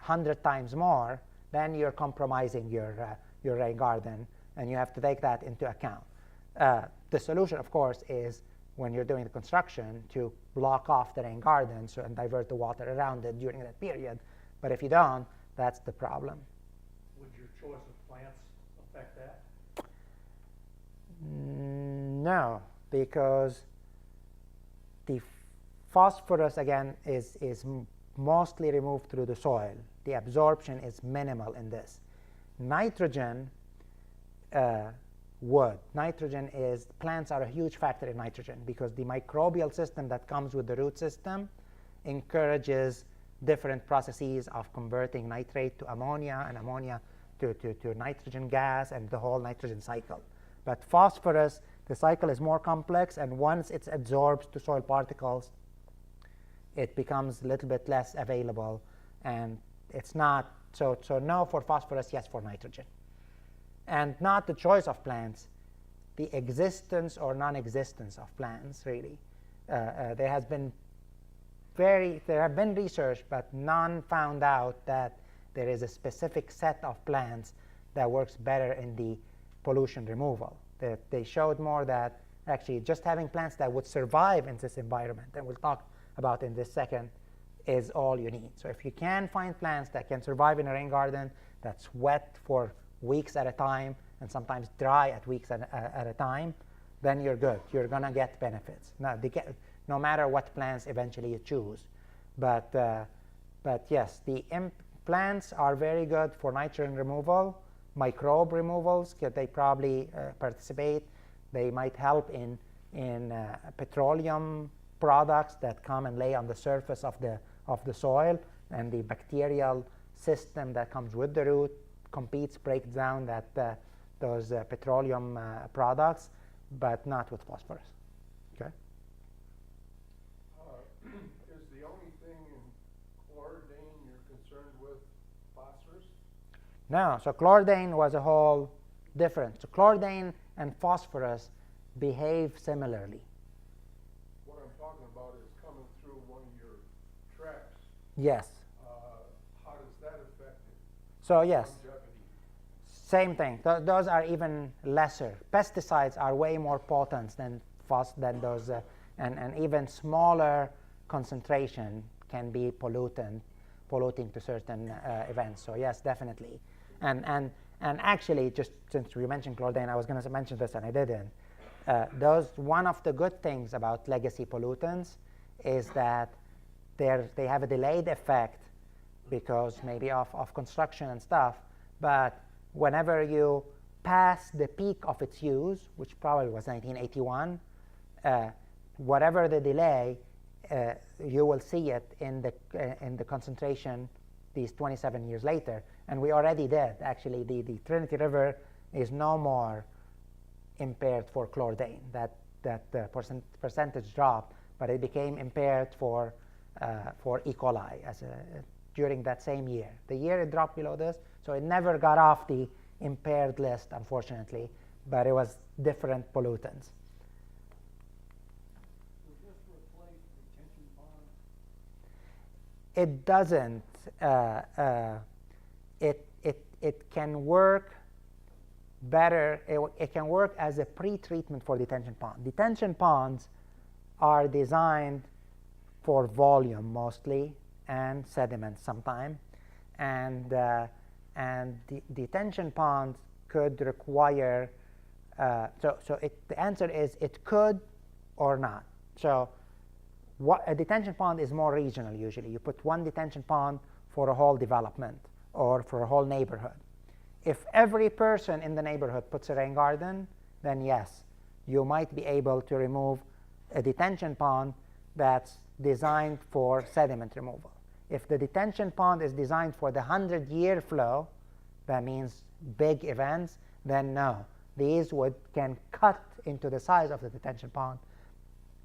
100 times more, then you're compromising your rain garden, and you have to take that into account. The solution, of course, is when you're doing the construction to block off the rain garden and divert the water around it during that period. But if you don't, that's the problem. Would your choice of plants affect that? No, because the phosphorus, again, is mostly removed through the soil. The absorption is minimal in this. Nitrogen would. Nitrogen is, plants are a huge factor in nitrogen because the microbial system that comes with the root system encourages different processes of converting nitrate to ammonia and ammonia to nitrogen gas and the whole nitrogen cycle. But phosphorus, the cycle is more complex, and once it's absorbed to soil particles, it becomes a little bit less available, and it's not, so no for phosphorus, yes for nitrogen. And not the choice of plants, the existence or non-existence of plants, really. There have been research, but none found out that there is a specific set of plants that works better in the pollution removal. They showed more that actually just having plants that would survive in this environment, and we'll talk about in this second, is all you need. So if you can find plants that can survive in a rain garden that's wet for weeks at a time and sometimes dry at weeks at a time, then you're good. You're going to get benefits. No matter what plants eventually you choose. But yes, the plants are very good for nitrogen removal, microbe removals, because they probably participate. They might help in petroleum products that come and lay on the surface of the soil, and the bacterial system that comes with the root breaks down those petroleum products, but not with phosphorus. Okay. Is the only thing in chlordane you're concerned with phosphorus? No, so chlordane was a whole different. So chlordane and phosphorus behave similarly. What I'm talking about is coming through one of your tracks. Yes. How does that affect it? So yes, Longevity? same thing. Those are even lesser. Pesticides are way more potent than those, and even smaller concentration can be polluting to certain events. So yes, definitely. And actually, just since we mentioned chlordane, I was going to mention this and I didn't. One of the good things about legacy pollutants is that they have a delayed effect because maybe of construction and stuff, but whenever you pass the peak of its use, which probably was 1981, whatever the delay, you will see it in the concentration these 27 years later. And we already did. Actually, the Trinity River is no more impaired for chlordane. That percentage dropped, but it became impaired for E. coli during that same year. The year it dropped below this, so it never got off the impaired list, unfortunately, but it was different pollutants. Does this replace retention ponds? It doesn't. It can work better. It can work as a pre-treatment for detention pond. Detention ponds are designed for volume mostly and sediments sometimes, and the detention ponds could require. The answer is it could or not. So a detention pond is more regional usually. You put one detention pond for a whole development or for a whole neighborhood. If every person in the neighborhood puts a rain garden, then yes, you might be able to remove a detention pond that's designed for sediment removal. If the detention pond is designed for the 100-year flow, that means big events, then no. These can cut into the size of the detention pond,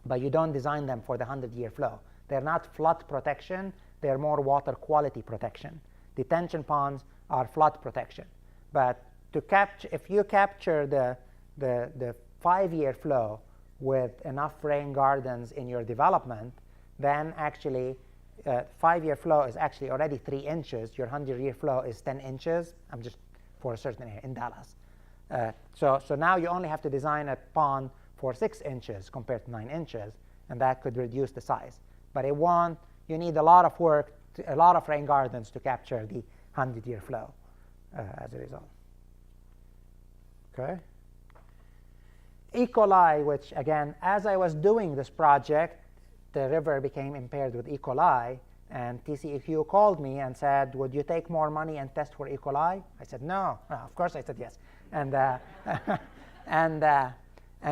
but you don't design them for the 100-year flow. They're not flood protection, they're more water quality protection. Detention ponds are flood protection. But if you capture the 5-year flow with enough rain gardens in your development, then actually 5-year flow is actually already 3 inches. Your 100-year flow is 10 inches. I'm just for a certain area in Dallas. So now you only have to design a pond for 6 inches compared to 9 inches, and that could reduce the size. But you need a lot of work, a lot of rain gardens to capture the 100-year flow as a result. Okay. E. coli, which again, as I was doing this project, the river became impaired with E. coli, and TCEQ called me and said, would you take more money and test for E. coli? I said, no. Of course I said yes. And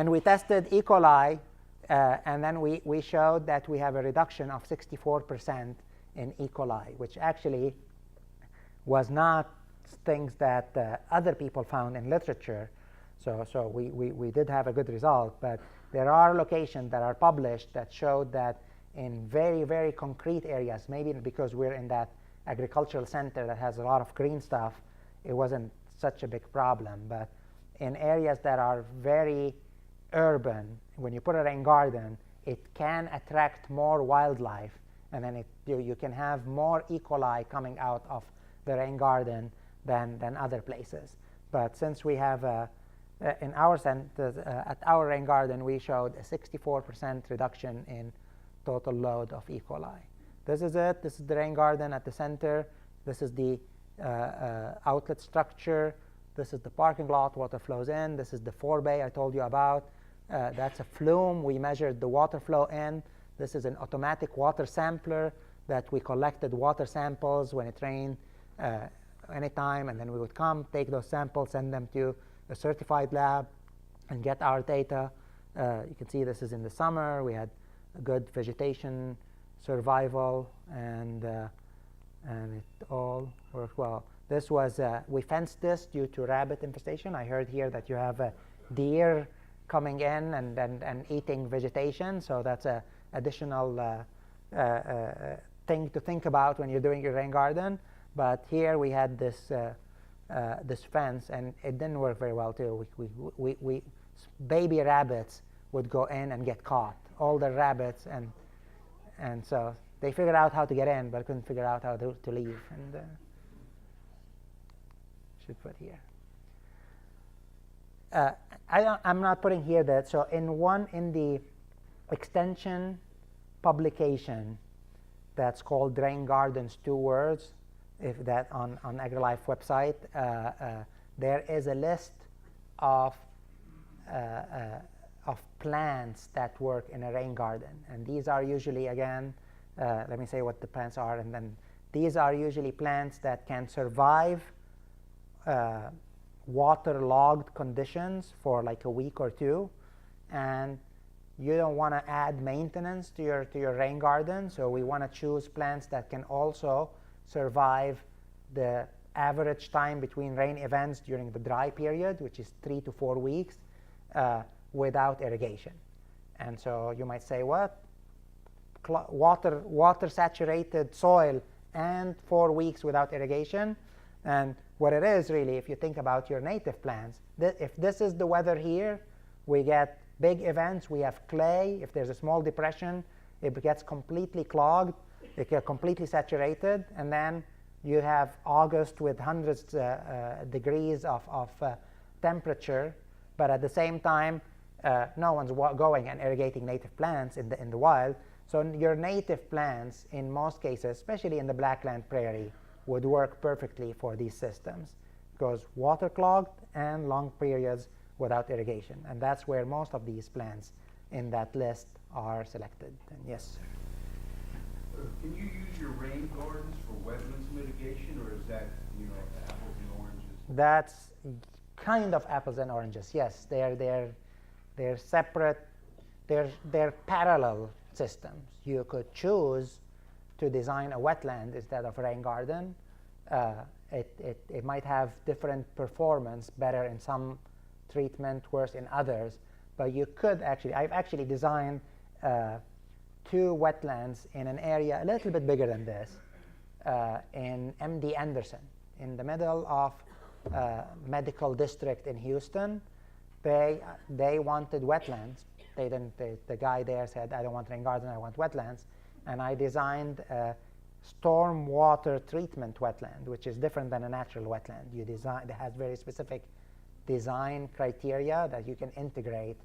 we tested E. coli, and then we showed that we have a reduction of 64% in E. coli, which actually was not things that other people found in literature. So we did have a good result, but there are locations that are published that showed that in very, very concrete areas, maybe because we're in that agricultural center that has a lot of green stuff, it wasn't such a big problem. But in areas that are very urban, when you put a rain garden, it can attract more wildlife, and then you can have more E. coli coming out of the rain garden than other places. But since we have in our center, at our rain garden, we showed a 64% reduction in total load of E. coli. This is it. This is the rain garden at the center. This is the outlet structure. This is the parking lot, water flows in. This is the forebay I told you about. That's a flume we measured the water flow in. This is an automatic water sampler that we collected water samples when it rained anytime, and then we would come, take those samples, send them to a certified lab, and get our data. You can see this is in the summer. We had a good vegetation survival, and it all worked well. This was, we fenced this due to rabbit infestation. I heard here that you have deer coming in and eating vegetation, so that's an additional thing to think about when you're doing your rain garden. But here we had this this fence, and it didn't work very well too. Baby rabbits would go in and get caught, all the rabbits, and so they figured out how to get in, but couldn't figure out how to leave. And should put here. I'm not putting here that. So in the extension publication that's called Rain Gardens 2 Words, if that on AgriLife website, there is a list of plants that work in a rain garden, and these are usually, again, let me say what the plants are, and then these are usually plants that can survive waterlogged conditions for like a week or two, and you don't want to add maintenance to your rain garden, so we want to choose plants that can also survive the average time between rain events during the dry period, which is 3 to 4 weeks, without irrigation. And so you might say, what? Water saturated soil and 4 weeks without irrigation? And what it is really, if you think about your native plants, if this is the weather here, we get big events. We have clay. If there's a small depression, it gets completely clogged. It gets completely saturated. And then you have August with hundreds degrees of temperature. But at the same time, no one's going and irrigating native plants in the wild. So your native plants, in most cases, especially in the blackland prairie, would work perfectly for these systems, because water clogged and long periods without irrigation. And that's where most of these plants in that list are selected. And yes, sir. Can you use your rain gardens for wetlands mitigation, or is that, apples and oranges? That's kind of apples and oranges. Yes, they're separate. They're parallel systems. You could choose to design a wetland instead of a rain garden. It might have different performance, better in some treatment, worse in others. But you could actually, I've actually designed 2 wetlands in an area a little bit bigger than this in MD Anderson, in the middle of medical district in Houston. They wanted wetlands. They didn't. The guy there said, I don't want rain garden, I want wetlands. And I designed a stormwater treatment wetland, which is different than a natural wetland. It has very specific design criteria that you can integrate,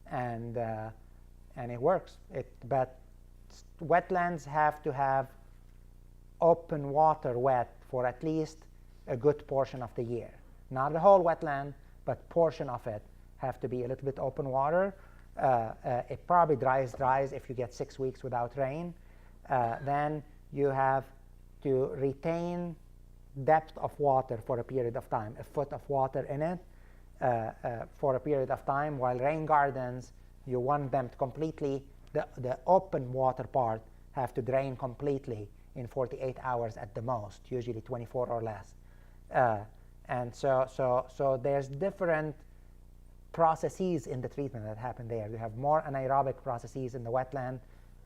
and it works. But wetlands have to have open water wet for at least a good portion of the year. Not the whole wetland, but portion of it have to be a little bit open water. It probably dries if you get 6 weeks without rain. Then you have to retain depth of water for a period of time, a foot of water in it for a period of time, while rain gardens, you want them to completely, the open water part have to drain completely in 48 hours at the most, usually 24 or less. And so there's different processes in the treatment that happen there. You have more anaerobic processes in the wetland,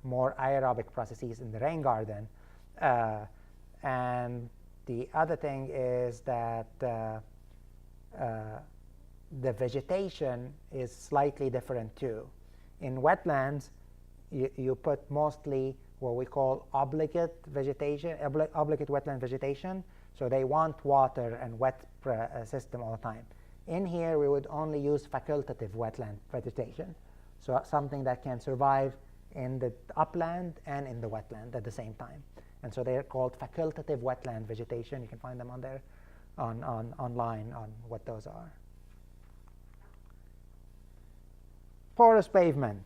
more aerobic processes in the rain garden. And the other thing is that the vegetation is slightly different too. In wetlands, you put mostly what we call obligate vegetation, obligate wetland vegetation. So they want water and wet system all the time. In here, we would only use facultative wetland vegetation, so something that can survive in the upland and in the wetland at the same time. And so they're called facultative wetland vegetation. You can find them on their online on what those are. Porous pavement.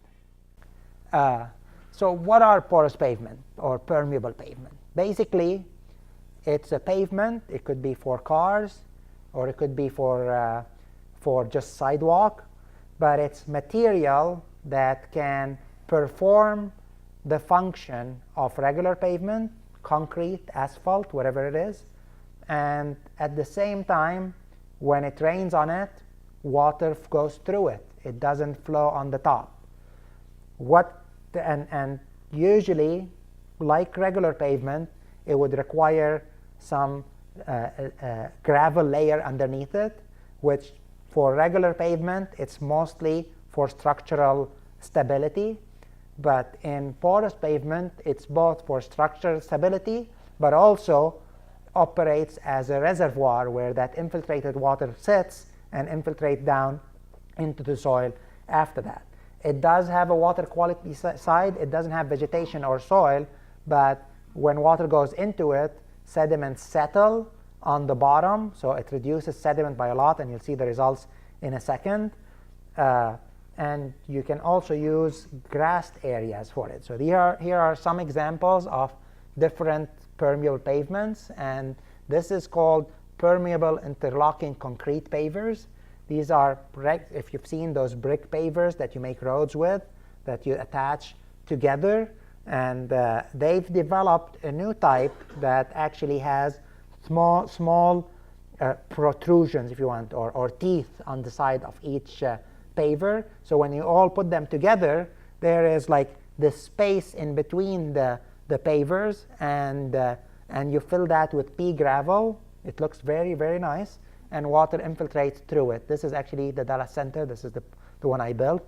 So what are porous pavement or permeable pavement? Basically, it's a pavement. It could be for cars, or it could be for just sidewalk, but it's material that can perform the function of regular pavement, concrete, asphalt, whatever it is, and at the same time, when it rains on it, water goes through it. It doesn't flow on the top. And usually, like regular pavement, it would require some gravel layer underneath it, which for regular pavement, it's mostly for structural stability. But in porous pavement, it's both for structural stability, but also operates as a reservoir where that infiltrated water sits and infiltrates down into the soil after that. It does have a water quality side. It doesn't have vegetation or soil, but when water goes into it, sediments settle on the bottom, so it reduces sediment by a lot, and you'll see the results in a second. And you can also use grassed areas for it. So here are some examples of different permeable pavements, and this is called permeable interlocking concrete pavers. These are, if you've seen those brick pavers that you make roads with, that you attach together, and they've developed a new type that actually has small protrusions, if you want, or teeth on the side of each paver. So when you all put them together, there is like this space in between the pavers, and you fill that with pea gravel. It looks very, very nice, and water infiltrates through it. This is actually the Dallas Center. This is the one I built.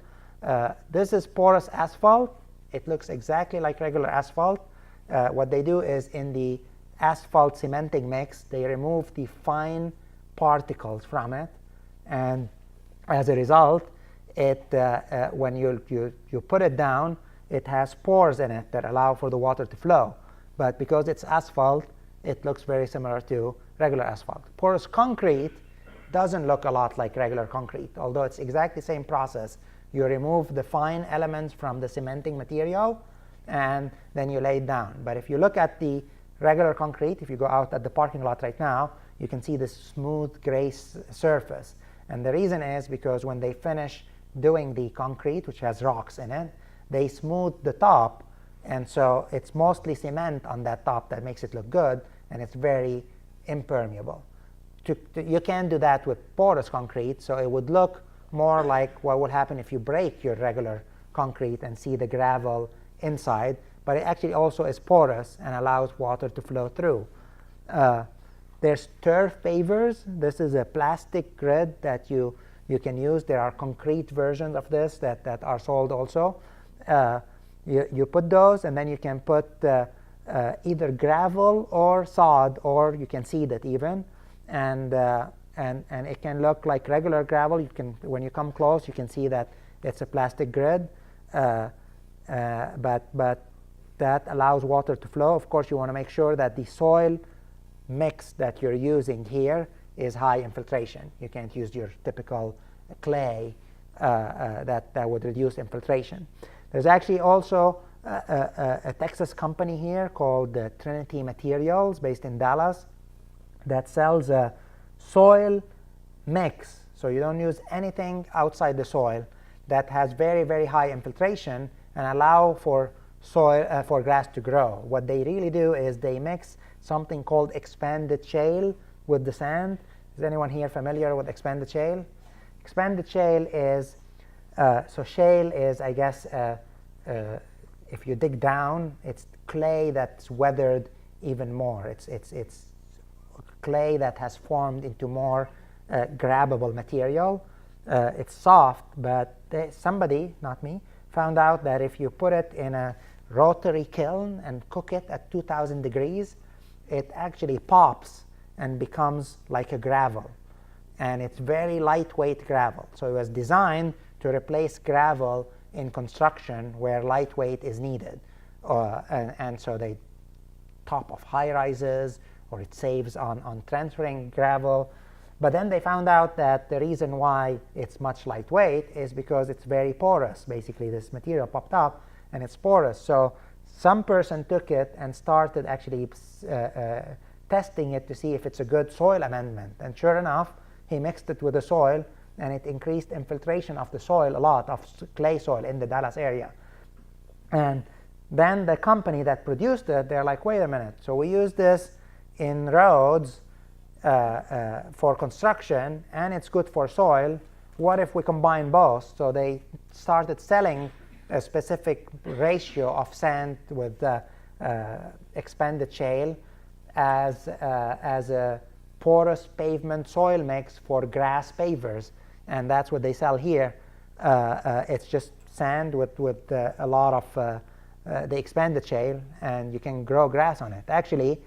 This is porous asphalt. It looks exactly like regular asphalt. What they do is in the asphalt cementing mix, they remove the fine particles from it, and as a result, when you put it down, it has pores in it that allow for the water to flow. But because it's asphalt, it looks very similar to regular asphalt. Porous concrete doesn't look a lot like regular concrete, although it's exactly the same process. You remove the fine elements from the cementing material, and then you lay it down. But if you look at the regular concrete, if you go out at the parking lot right now, you can see this smooth gray surface. And the reason is because when they finish doing the concrete, which has rocks in it, they smooth the top, and so it's mostly cement on that top that makes it look good, and it's very impermeable. You can't do that with porous concrete, so it would look more like what would happen if you break your regular concrete and see the gravel inside, but it actually also is porous and allows water to flow through. There's turf pavers. This is a plastic grid that you can use. There are concrete versions of this that are sold also. You put those, and then you can put either gravel or sod, or you can seed it even, and it can look like regular gravel. When you come close, you can see that it's a plastic grid, but that allows water to flow. Of course, you want to make sure that the soil mix that you're using here is high infiltration. You can't use your typical clay that would reduce infiltration. There's actually also a Texas company here called Trinity Materials, based in Dallas, that sells a soil mix. So you don't use anything outside the soil, that has very, very high infiltration and allow for soil for grass to grow. What they really do is they mix something called expanded shale with the sand. Is anyone here familiar with expanded shale? Expanded shale is so shale is, I guess, if you dig down, it's clay that's weathered even more. It's clay that has formed into more grabbable material. It's soft, but somebody, not me, found out that if you put it in a rotary kiln and cook it at 2,000 degrees, it actually pops and becomes like a gravel. And it's very lightweight gravel. So it was designed to replace gravel in construction where lightweight is needed. And so they top of high rises or it saves on transferring gravel. But then they found out that the reason why it's much lightweight is because it's very porous. Basically, this material popped up, and it's porous. So some person took it and started actually testing it to see if it's a good soil amendment. And sure enough, he mixed it with the soil, and it increased infiltration of the soil a lot, of clay soil in the Dallas area. And then the company that produced it, they're like, wait a minute. So we use this in roads for construction, and it's good for soil. What if we combine both? So they started selling a specific ratio of sand with expanded shale as a porous pavement soil mix for grass pavers, and that's what they sell here. It's just sand with a lot of the expanded shale, and you can grow grass on it. Actually,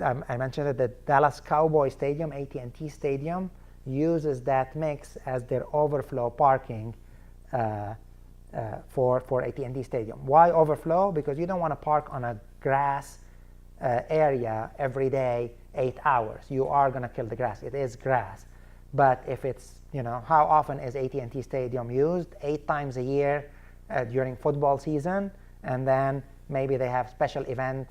I mentioned that the Dallas Cowboy Stadium, AT&T Stadium, uses that mix as their overflow parking for AT&T Stadium. Why overflow? Because you don't want to park on a grass area every day 8 hours. You are going to kill the grass. It is grass. But if it's, how often is AT&T Stadium used? 8 times a year during football season, and then maybe they have special event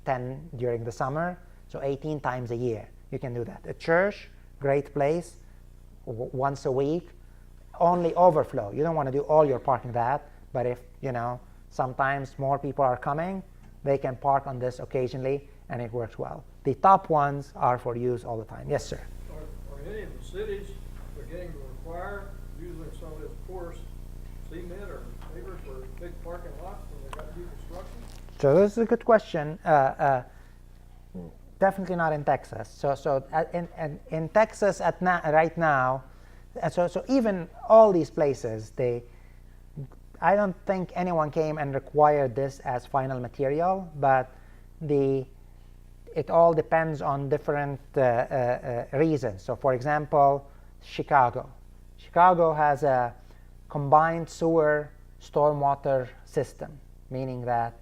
10 during the summer. So 18 times a year, you can do that. A church, great place, once a week, only overflow. You don't want to do all your parking that, but if, sometimes more people are coming, they can park on this occasionally, and it works well. The top ones are for use all the time. Yes, sir? Are any of the cities beginning to require using some of this porous cement or paver for big parking lots when they got new construction? So this is a good question. Definitely not in Texas. So in Texas right now, so even all these places, I don't think anyone came and required this as final material, but it all depends on different reasons. So for example, Chicago has a combined sewer stormwater system, meaning that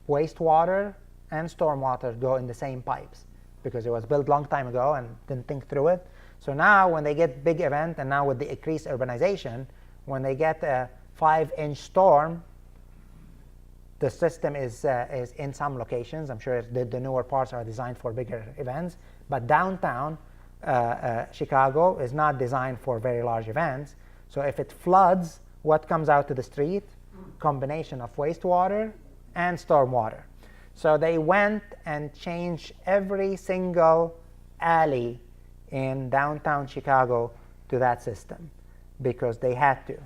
wastewater and stormwater go in the same pipes, because it was built a long time ago and didn't think through it. So now when they get big event, and now with the increased urbanization, when they get a 5-inch storm, the system is in some locations. I'm sure the newer parts are designed for bigger events, but downtown Chicago is not designed for very large events. So if it floods, what comes out to the street? Combination of wastewater and stormwater. So they went and changed every single alley in downtown Chicago to that system because they had to,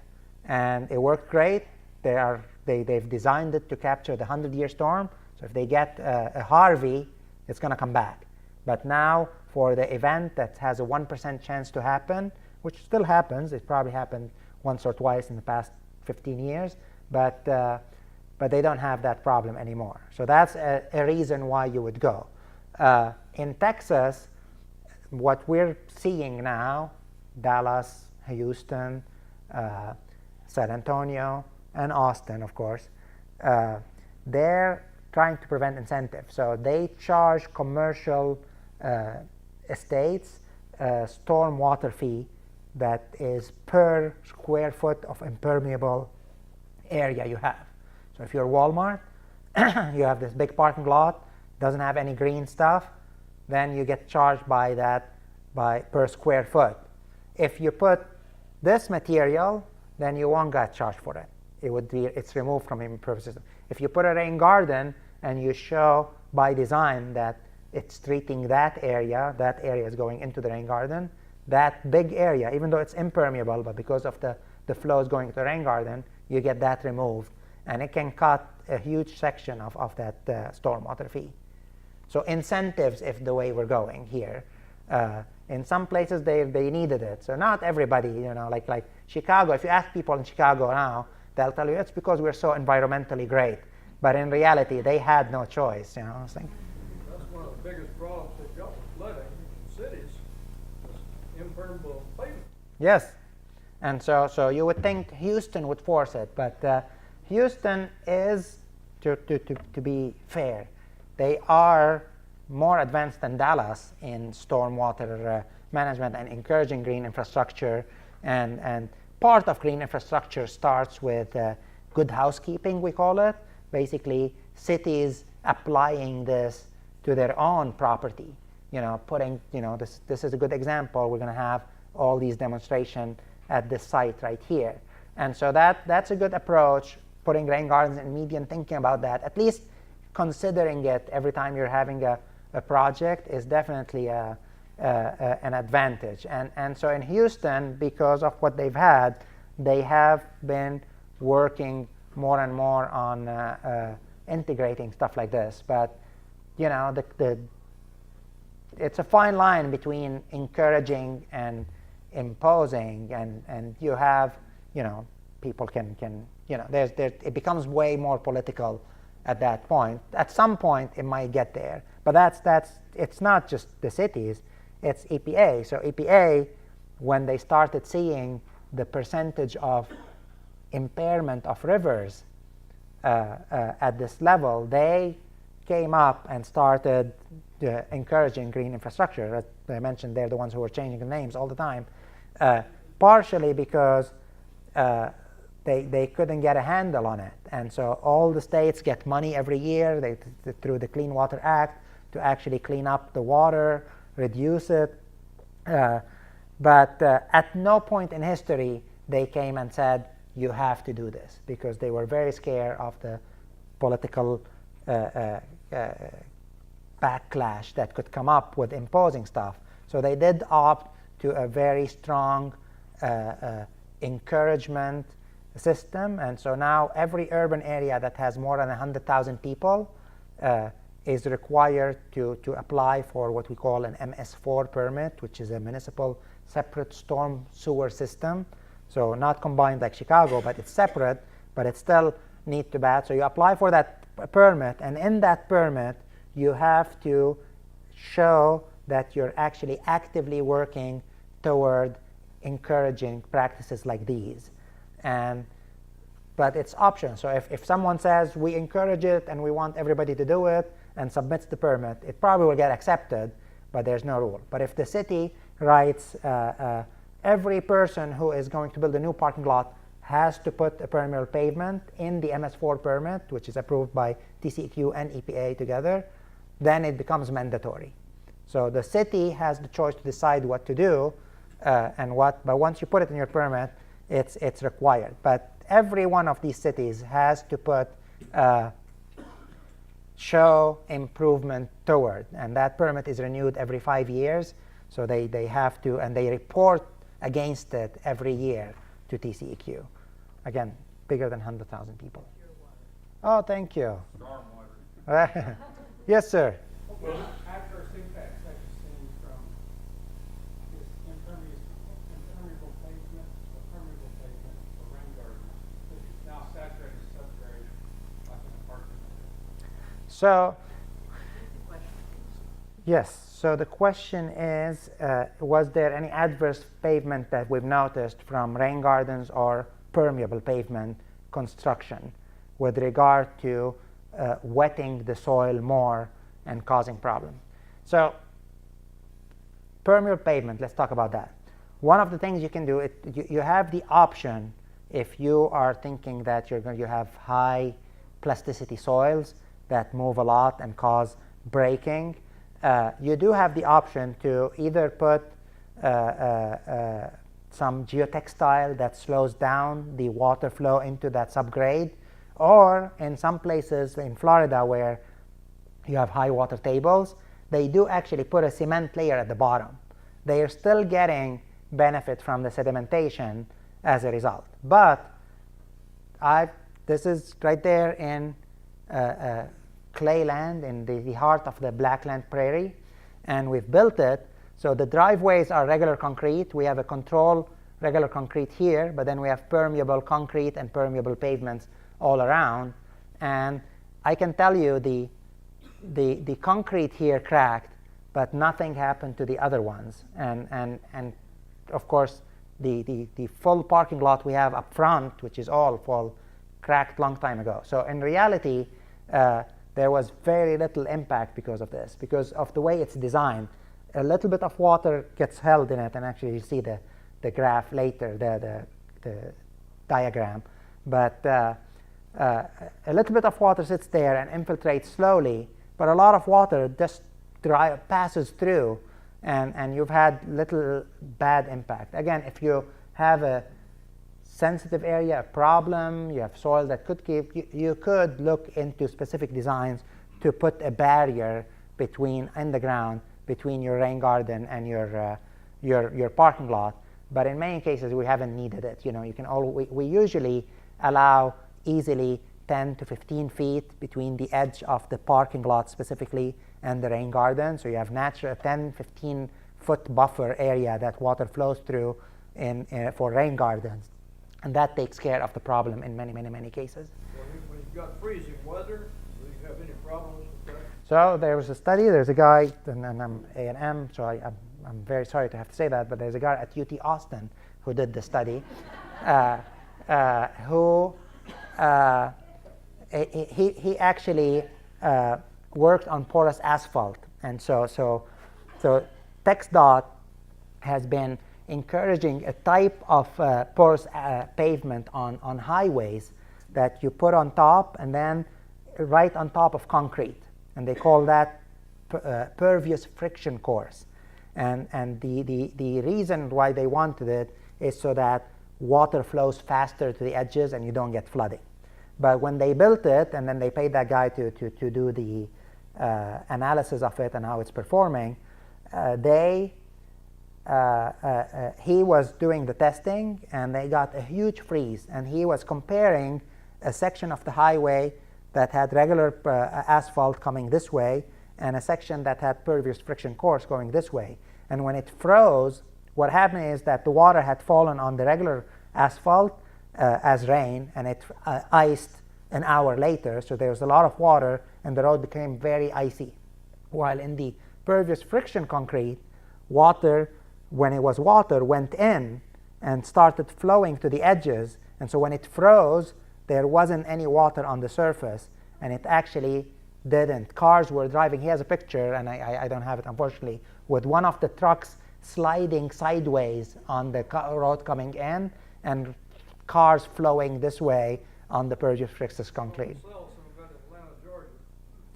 and it worked great. They've designed it to capture the 100-year storm. So if they get a Harvey, it's going to come back. But now for the event that has a 1% chance to happen, which still happens, it probably happened once or twice in the past 15 years, but they don't have that problem anymore. So that's a reason why you would go. In Texas, what we're seeing now, Dallas, Houston, San Antonio, and Austin, of course, they're trying to prevent incentives. So they charge commercial estates a stormwater fee that is per square foot of impermeable area you have. So if you're Walmart, you have this big parking lot, doesn't have any green stuff, then you get charged by that per square foot. If you put this material, then you won't get charged for it. It's removed from impermeable system. If you put a rain garden and you show by design that it's treating that area is going into the rain garden, that big area, even though it's impermeable, but because of the flows going to the rain garden, you get that removed, and it can cut a huge section of that stormwater fee. So incentives, if the way we're going here, in some places they needed it. So not everybody, like Chicago. If you ask people in Chicago now, they'll tell you it's because we're so environmentally great. But in reality, they had no choice. It's like, that's one of the biggest problems they've got with flooding in cities, is impermeable pavement. yes, and so you would think Houston would force it, but Houston is, to be fair, they are more advanced than Dallas in stormwater management and encouraging green infrastructure. And part of green infrastructure starts with good housekeeping, we call it. Basically, cities applying this to their own property. Putting, this is a good example. We're going to have all these demonstrations at this site right here. And so that's a good approach, putting rain gardens in median, thinking about that, at least considering it every time you're having a project is definitely an advantage. And so in Houston, because of what they've had, they have been working more and more on integrating stuff like this. But it's a fine line between encouraging and imposing, and you have, people can it becomes way more political at that point. At some point, it might get there, but it's not just the cities, it's EPA. So EPA, when they started seeing the percentage of impairment of rivers at this level, they came up and started encouraging green infrastructure. As I mentioned, they're the ones who are changing the names all the time, partially because they couldn't get a handle on it. And so all the states get money every year through the Clean Water Act to actually clean up the water, reduce it. But at no point in history they came and said, you have to do this, because they were very scared of the political backlash that could come up with imposing stuff. So they did opt to a very strong encouragement system. And so now every urban area that has more than 100,000 people is required to apply for what we call an MS4 permit, which is a municipal separate storm sewer system. So not combined like Chicago, but it's separate, but it's still neat to bad. So you apply for that permit, and in that permit, you have to show that you're actually actively working toward encouraging practices like these. But it's optional. So if someone says, we encourage it and we want everybody to do it, and submits the permit, it probably will get accepted, but there's no rule. But if the city writes, every person who is going to build a new parking lot has to put a permeable pavement in the MS4 permit, which is approved by TCEQ and EPA together, then it becomes mandatory. So the city has the choice to decide what to do, but once you put it in your permit, it's required. But every one of these cities has to put show improvement toward, and that permit is renewed every 5 years. So they have to, and they report against it every year to TCEQ. Again, bigger than 100,000 people. Oh, thank you. Stormwater. Yes, sir. Well, adverse impacts that you've seen from this impermeable pavement for rain gardens, which is now saturated subgrade like in a parking lot. So, yes. So the question is, was there any adverse pavement that we've noticed from rain gardens or permeable pavement construction with regard to wetting the soil more and causing problems? So permeable pavement, let's talk about that. One of the things you can do, you have the option, if you are thinking that you have high plasticity soils that move a lot and cause breaking, you do have the option to either put some geotextile that slows down the water flow into that subgrade, or in some places in Florida where you have high water tables, they do actually put a cement layer at the bottom. They are still getting benefit from the sedimentation as a result. But this is right there in clay land in the heart of the Blackland Prairie, and we've built it. So the driveways are regular concrete. We have a control regular concrete here, but then we have permeable concrete and permeable pavements all around. And I can tell you the concrete here cracked, but nothing happened to the other ones. And of course, the full parking lot we have up front, which is all full, cracked long time ago. So in reality, there was very little impact because of this, because of the way it's designed. A little bit of water gets held in it, and actually you see the graph later, the diagram. But a little bit of water sits there and infiltrates slowly, but a lot of water just passes through, and you've had little bad impact. Again, if you have a sensitive area, a problem, you have soil that could keep, you could look into specific designs to put a barrier in the ground between your rain garden and your parking lot. But in many cases, we haven't needed it. You know, we usually allow easily 10 to 15 feet between the edge of the parking lot specifically and the rain garden. So you have natural 10, 15 foot buffer area that water flows through for rain gardens. And that takes care of the problem in many, many, many cases. When you've got freezing weather, do you have any problems with that? So there was a study. There's a guy, and I'm A&M, so I'm very sorry to have to say that, but there's a guy at UT Austin who did the study, who he actually worked on porous asphalt. And so TxDOT has been encouraging a type of porous pavement on highways that you put on top and then right on top of concrete. And they call that pervious friction course. And the reason why they wanted it is so that water flows faster to the edges and you don't get flooding. But when they built it and then they paid that guy to do the analysis of it and how it's performing, he was doing the testing and they got a huge freeze, and he was comparing a section of the highway that had regular asphalt coming this way and a section that had pervious friction course going this way. And when it froze, what happened is that the water had fallen on the regular asphalt as rain, and it iced an hour later, so there was a lot of water and the road became very icy. While in the pervious friction concrete, water, when it was water, went in and started flowing to the edges, and so when it froze, there wasn't any water on the surface, and it actually didn't. Cars were driving. He has a picture, and I don't have it unfortunately, with one of the trucks sliding sideways on the road coming in, and cars flowing this way on the pervious friction concrete.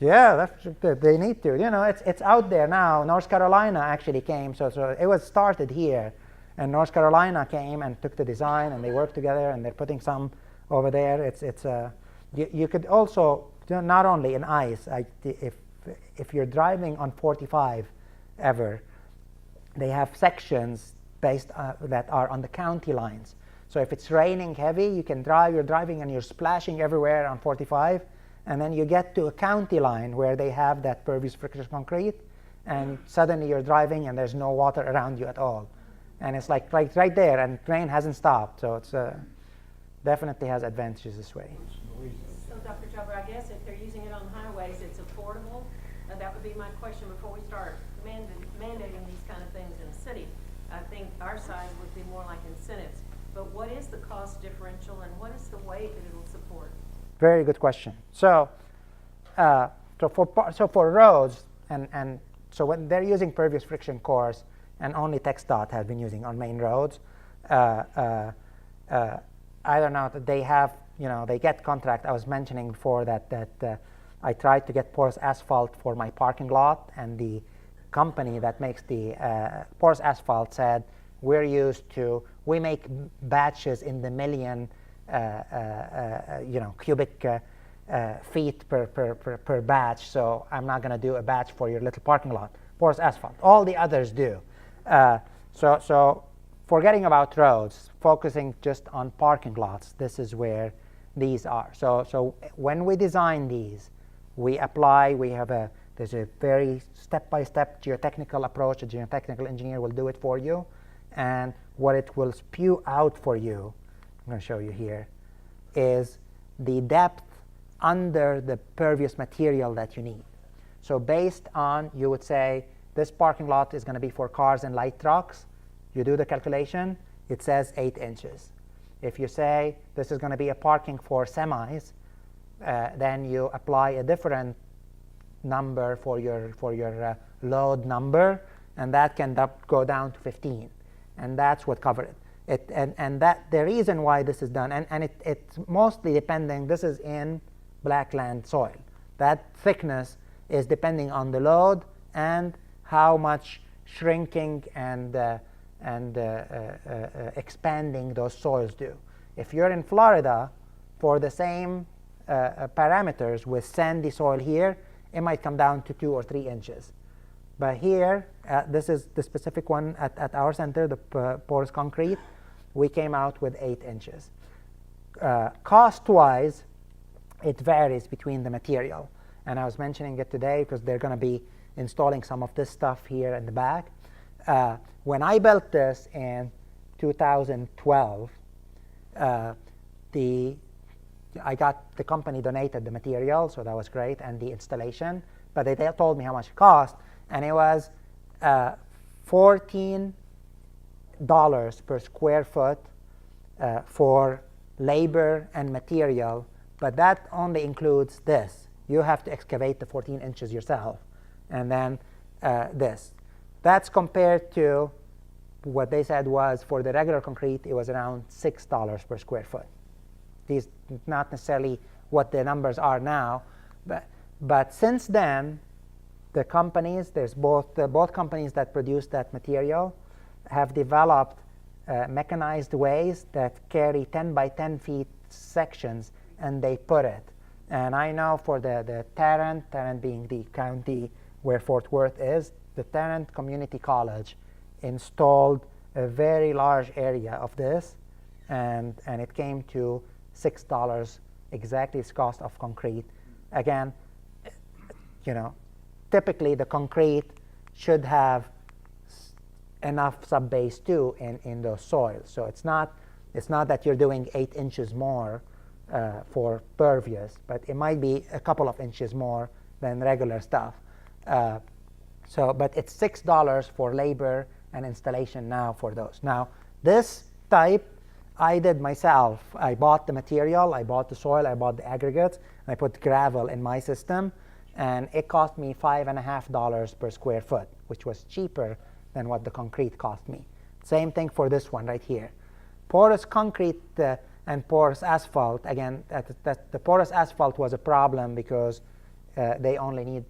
Yeah, they need to. You know, it's out there now. North Carolina actually came, so it was started here, and North Carolina came and took the design, and they worked together, and they're putting some over there. You could also, not only in ice. If you're driving on 45 ever, they have sections based that are on the county lines. So if it's raining heavy, you can drive. You're driving and you're splashing everywhere on 45. And then you get to a county line where they have that pervious friction concrete, and suddenly you're driving and there's no water around you at all. And it's like right there, and rain hasn't stopped. So it's definitely has advantages this way. So Dr. Jabber, I guess if they're using it on highways, it's affordable. That would be my question before we start mandating these kind of things in a city. I think our side would be more like incentives. But what is the cost differential, and what is the weight that it will support? Very good question. So for roads, and so when they're using pervious friction cores, and only TxDOT has been using on main roads, I don't know that they have, they get contract. I was mentioning before that I tried to get porous asphalt for my parking lot, and the company that makes the porous asphalt said, we make batches in the million cubic feet per batch, so I'm not going to do a batch for your little parking lot. Porous asphalt. All the others do. So forgetting about roads, focusing just on parking lots, this is where these are. So when we design these, we apply, there's a very step-by-step geotechnical approach. A geotechnical engineer will do it for you, and what it will spew out for you, I'm going to show you here, is the depth under the pervious material that you need. So based on, you would say, this parking lot is going to be for cars and light trucks. You do the calculation, it says 8 inches. If you say this is going to be a parking for semis, then you apply a different number for your load number, and that can go down to 15, and that's what covered it. And that the reason why this is done, and it's mostly depending. This is in blackland soil. That thickness is depending on the load and how much shrinking and expanding those soils do. If you're in Florida, for the same parameters with sandy soil here, it might come down to 2 or 3 inches. But here, this is the specific one at our center, the porous concrete, we came out with 8 inches. Cost-wise, it varies between the material. And I was mentioning it today because they're going to be installing some of this stuff here in the back. When I built this in 2012, the company donated the material, so that was great, and the installation. But they told me how much it cost, and it was $14 per square foot for labor and material. But that only includes this. You have to excavate the 14 inches yourself, and then this. That's compared to what they said was for the regular concrete, it was around $6 per square foot. These not necessarily what the numbers are now, but since then, the companies, there's both companies that produce that material have developed mechanized ways that carry 10 by 10 feet sections, and they put it. And I know for the Tarrant being the county where Fort Worth is, the Tarrant Community College installed a very large area of this, and it came to $6 exactly its cost of concrete. Again, typically the concrete should have enough sub-base too in those soils. So it's not that you're doing 8 inches more for pervious, but it might be a couple of inches more than regular stuff. But it's $6 for labor and installation now for those. Now, this type I did myself. I bought the material, I bought the soil, I bought the aggregates, and I put gravel in my system, and it cost me $5.50 per square foot, which was cheaper than what the concrete cost me. Same thing for this one right here. Porous concrete and porous asphalt, again, the porous asphalt was a problem because they only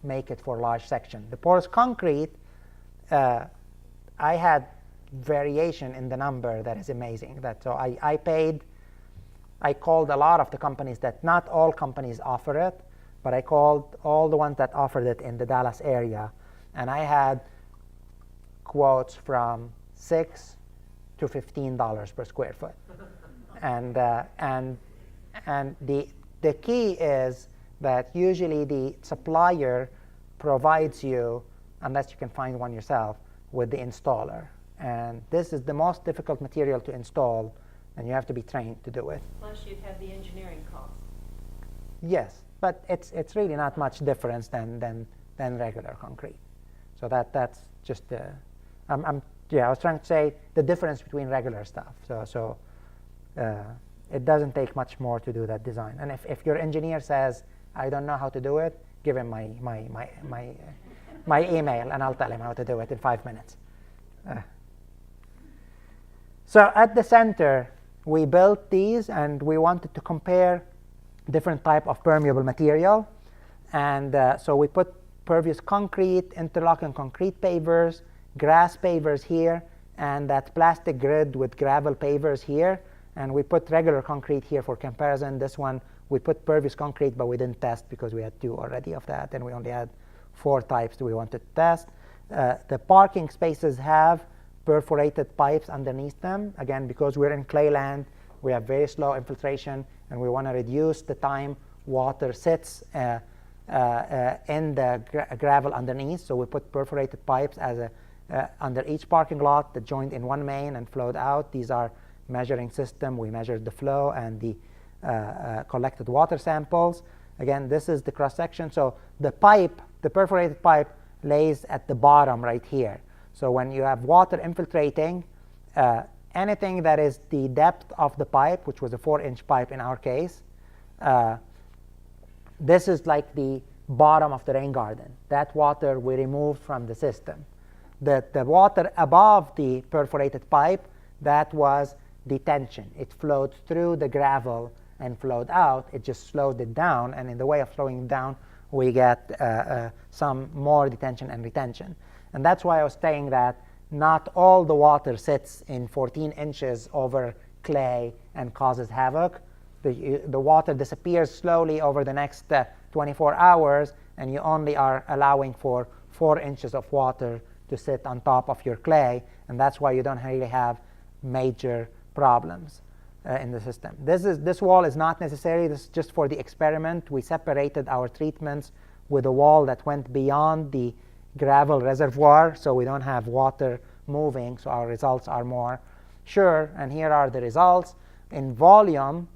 make it for large section. The porous concrete, I had variation in the number that is amazing. So I called a lot of the companies that not all companies offer it, but I called all the ones that offered it in the Dallas area, and I had quotes from $6 to $15 per square foot. And the key is that usually the supplier provides you, unless you can find one yourself, with the installer. And this is the most difficult material to install, and you have to be trained to do it. Plus you'd have the engineering cost. Yes, but it's really not much difference than regular concrete. So that's just I was trying to say the difference between regular stuff. So it doesn't take much more to do that design. And if your engineer says I don't know how to do it, give him my email, and I'll tell him how to do it in 5 minutes. So at the center, we built these, and we wanted to compare different type of permeable material. And so we put pervious concrete, interlocking concrete pavers, grass pavers here, and that plastic grid with gravel pavers here. And we put regular concrete here for comparison. This one, we put pervious concrete, but we didn't test because we had 2 already of that, and we only had 4 types that we wanted to test. The parking spaces have perforated pipes underneath them. Again, because we're in clay land, we have very slow infiltration, and we want to reduce the time water sits in the gravel underneath. So we put perforated pipes as under each parking lot that joined in one main and flowed out. These are measuring system. We measured the flow and the collected water samples. Again, this is the cross section. So the pipe, the perforated pipe, lays at the bottom right here. So when you have water infiltrating, anything that is the depth of the pipe, which was a 4-inch pipe in our case, this is like the bottom of the rain garden. That water we removed from the system. The water above the perforated pipe, that was detention. It flowed through the gravel and flowed out. It just slowed it down, and in the way of slowing it down, we get some more detention and retention. And that's why I was saying that not all the water sits in 14 inches over clay and causes havoc. The water disappears slowly over the next 24 hours, and you only are allowing for 4 inches of water to sit on top of your clay, and that's why you don't really have major problems in the system. This wall is not necessary. This is just for the experiment. We separated our treatments with a wall that went beyond the gravel reservoir, so we don't have water moving, so our results are more sure. And here are the results in volume.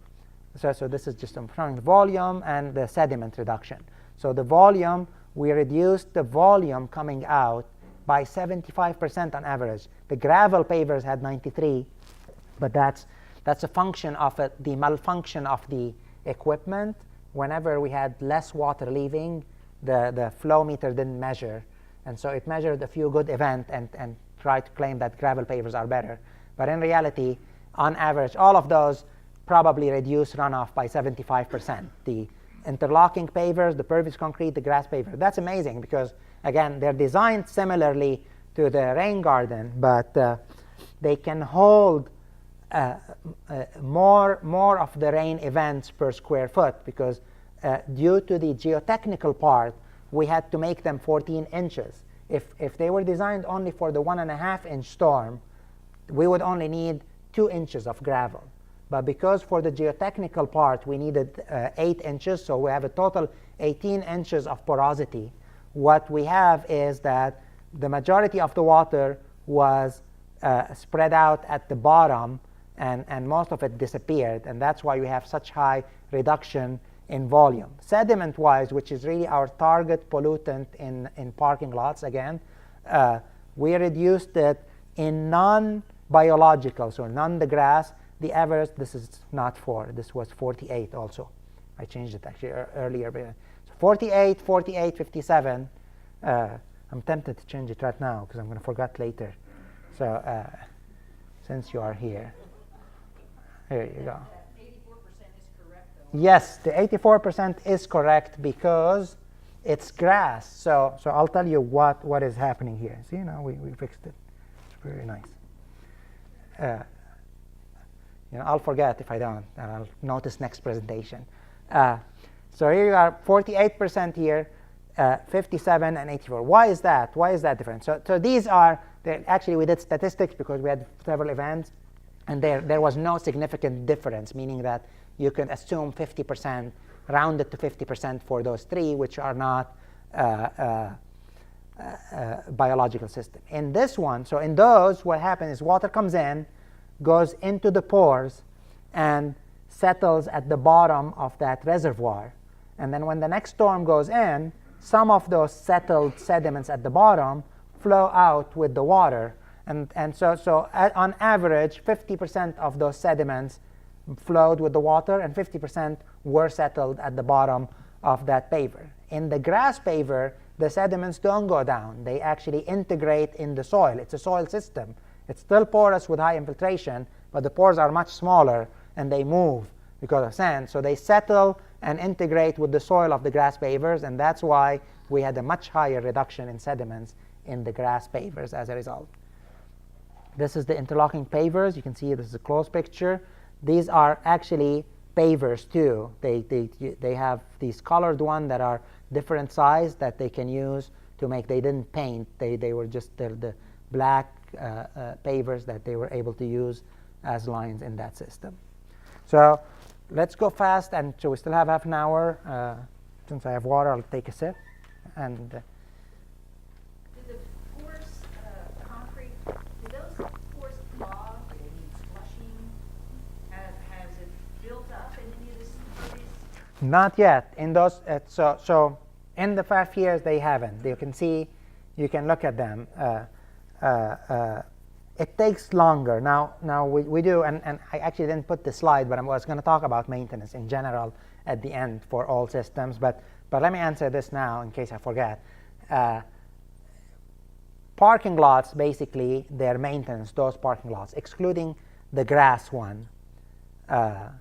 So this is just showing the volume and the sediment reduction. So the volume, we reduced the volume coming out by 75% on average. The gravel pavers had 93, but that's a function of the malfunction of the equipment. Whenever we had less water leaving, the flow meter didn't measure, and so it measured a few good events and tried to claim that gravel pavers are better. But in reality, on average, all of those probably reduce runoff by 75%. The interlocking pavers, the pervious concrete, the grass paver. That's amazing because, again, they're designed similarly to the rain garden, but they can hold more of the rain events per square foot because due to the geotechnical part, we had to make them 14 inches. If they were designed only for the 1.5-inch storm, we would only need 2 inches of gravel. But because for the geotechnical part, we needed 8 inches, so we have a total 18 inches of porosity. What we have is that the majority of the water was spread out at the bottom, and most of it disappeared, and that's why we have such high reduction in volume. Sediment-wise, which is really our target pollutant in parking lots, again, we reduced it in non-biological, so non-the grass. The average, this is not 4, this was 48 also. I changed it actually earlier. But so 48, 48, 57. I'm tempted to change it right now because I'm going to forget later. So since you are here you go. 84% is correct, though. Yes, the 84% is correct because it's grass. So I'll tell you what is happening here. See, now we fixed it. It's very nice. I'll forget if I don't, and I'll notice next presentation. So here you are, 48% here, 57 and 84. Why is that? Why is that different? So these are, actually we did statistics because we had several events, and there was no significant difference, meaning that you can assume 50%, rounded to 50% for those three, which are not biological system. In this one, so in those, what happens is water comes in, goes into the pores and settles at the bottom of that reservoir. And then when the next storm goes in, some of those settled sediments at the bottom flow out with the water. And so on average, 50% of those sediments flowed with the water and 50% were settled at the bottom of that paver. In the grass paver, the sediments don't go down. They actually integrate in the soil. It's a soil system. It's still porous with high infiltration, but the pores are much smaller and they move because of sand. So they settle and integrate with the soil of the grass pavers, and that's why we had a much higher reduction in sediments in the grass pavers as a result. This is the interlocking pavers. You can see this is a close picture. These are actually pavers too. They have these colored ones that are different size that they can use to make. They didn't paint. They were just the black pavers that they were able to use as lines in that system. So let's go fast, and so we still have half an hour. Since I have water, I'll take a sip. And Do the porous concrete, do those pores clog and need flushing? Has it built up in any of this impervious? not yet. In those, so in the 5 years they haven't. You can see, you can look at them. It takes longer. Now we do, and I actually didn't put the slide, but I was going to talk about maintenance in general at the end for all systems. But let me answer this now in case I forget. Parking lots, basically, their maintenance, those parking lots, excluding the grass one, that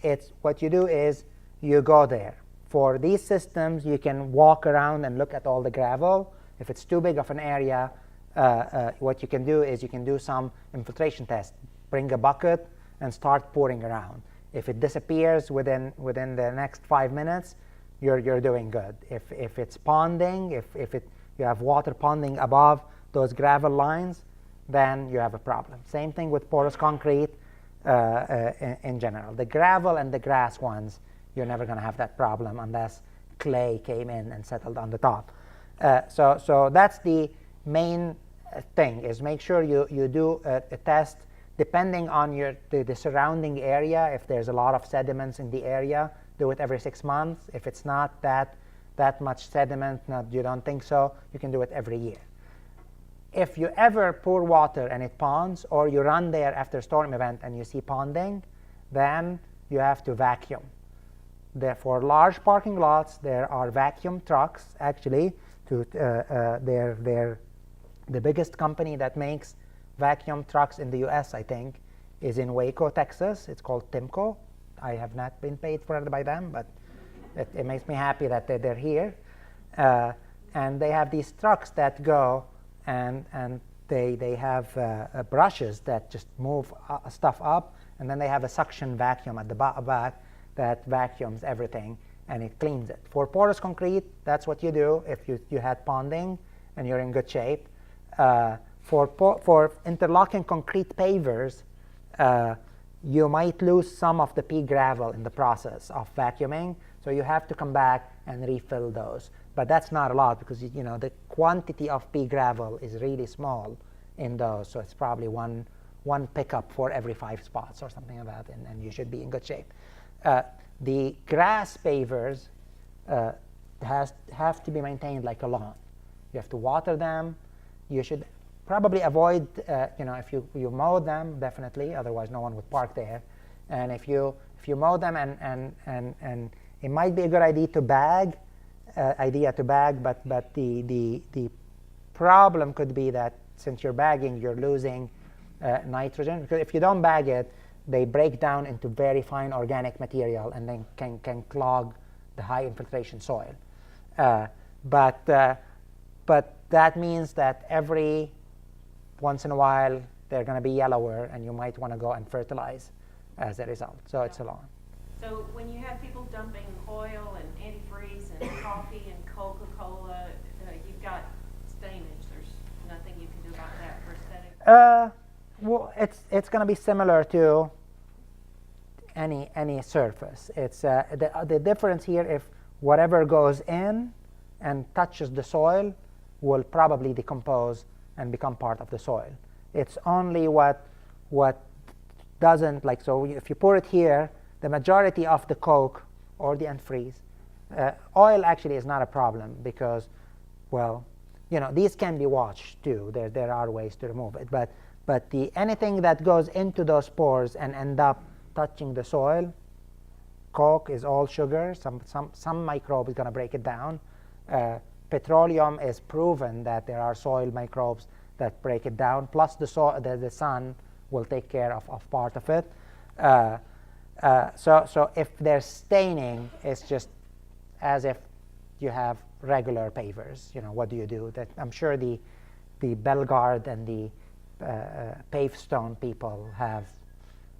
it's what you do is you go there. For these systems, you can walk around and look at all the gravel. If it's too big of an area, what you can do is you can do some infiltration test. Bring a bucket and start pouring around. If it disappears within the next 5 minutes, you're doing good. If it's ponding, if you have water ponding above those gravel lines, then you have a problem. Same thing with porous concrete in general. The gravel and the grass ones, you're never going to have that problem unless clay came in and settled on the top. So that's the main thing, is make sure you do a test depending on the surrounding area. If there's a lot of sediments in the area, do it every 6 months. If it's not that much sediment, you don't think so, you can do it every year. If you ever pour water and it ponds, or you run there after a storm event and you see ponding, then you have to vacuum. For large parking lots, there are vacuum trucks, actually. They're the biggest company that makes vacuum trucks in the US, I think, is in Waco, Texas. It's called Timco. I have not been paid for it by them, but it makes me happy that they're here. And they have these trucks that go and they have brushes that just move stuff up, and then they have a suction vacuum at the back that vacuums everything and it cleans it. For porous concrete, that's what you do if you had ponding and you're in good shape. For interlocking concrete pavers, you might lose some of the pea gravel in the process of vacuuming, so you have to come back and refill those. But that's not a lot, because the quantity of pea gravel is really small in those, so it's probably one pickup for every 5 spots or something like that, and you should be in good shape. The grass pavers have to be maintained like a lawn. You have to water them. You should probably avoid, if you mow them, definitely, otherwise no one would park there. And if you mow them, and it might be a good idea to bag, but the problem could be that since you're bagging, you're losing nitrogen, because if you don't bag it, they break down into very fine organic material and then can clog the high infiltration soil. But that means that every once in a while they're going to be yellower, and you might want to go and fertilize as a result. So it's a lawn. So when you have people dumping oil and antifreeze and coffee and Coca-Cola, you've got stainage. There's nothing you can do about that for aesthetic? Well, it's going to be similar to any surface. It's the difference here, if whatever goes in and touches the soil will probably decompose and become part of the soil. It's only what doesn't, like, so if you pour it here, the majority of the Coke or the antifreeze, oil actually is not a problem, because, well, these can be washed too. There are ways to remove it, but anything that goes into those pores and end up touching the soil, Coke is all sugar. Some microbe is going to break it down. Petroleum is proven that there are soil microbes that break it down. Plus the sun will take care of part of it. So if there's staining, it's just as if you have regular pavers. What do you do? That I'm sure the Belgard and the Pavestone people have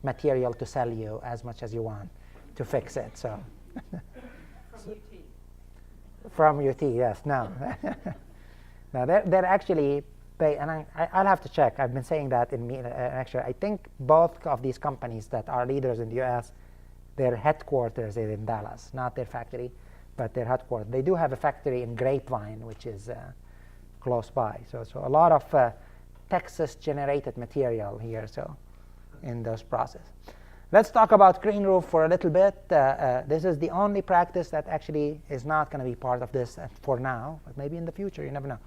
material to sell you as much as you want to fix it. So From UT. From UT, yes. No. No, they're actually and I'll have to check. I've been saying that actually, I think both of these companies that are leaders in the US, their headquarters is in Dallas, not their factory, but their headquarters. They do have a factory in Grapevine, which is close by. So a lot of Texas-generated material here, so in those process. Let's talk about green roof for a little bit. This is the only practice that actually is not going to be part of this for now, but maybe in the future, you never know.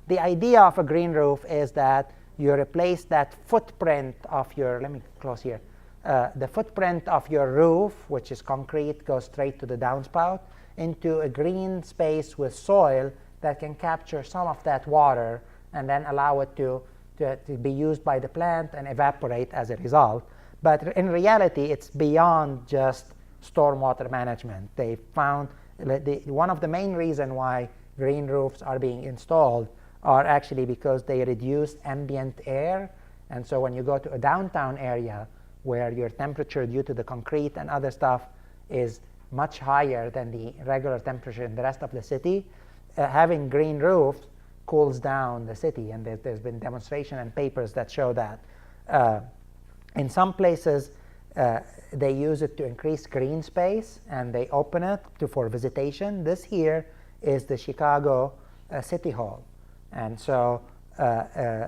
the idea of a green roof is that you replace that footprint of your, let me close here, the footprint of your roof, which is concrete, goes straight to the downspout, into a green space with soil that can capture some of that water and then allow it to be used by the plant and evaporate as a result. But in reality, it's beyond just stormwater management. They found one of the main reasons why green roofs are being installed are actually because they reduce ambient air. And so when you go to a downtown area where your temperature due to the concrete and other stuff is much higher than the regular temperature in the rest of the city, having green roofs cools down the city. And there's been demonstration and papers that show that. In some places, they use it to increase green space, and they open it for visitation. This here is the Chicago City Hall. And so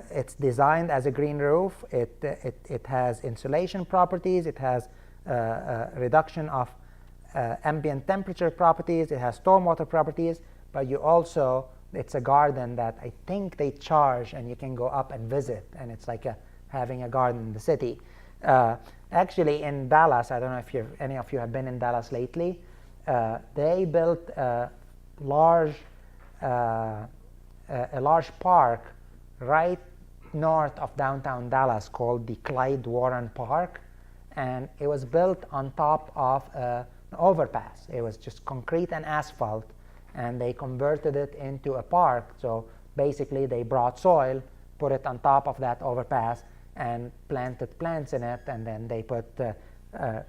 it's designed as a green roof. It has insulation properties. It has reduction of ambient temperature properties. It has stormwater properties. But you also, it's a garden that I think they charge, and you can go up and visit. And it's like having a garden in the city. Actually, in Dallas, I don't know if any of you have been in Dallas lately, they built a large park right north of downtown Dallas called the Clyde Warren Park, and it was built on top of an overpass. It was just concrete and asphalt, and they converted it into a park. So basically, they brought soil, put it on top of that overpass, and planted plants in it, and then they put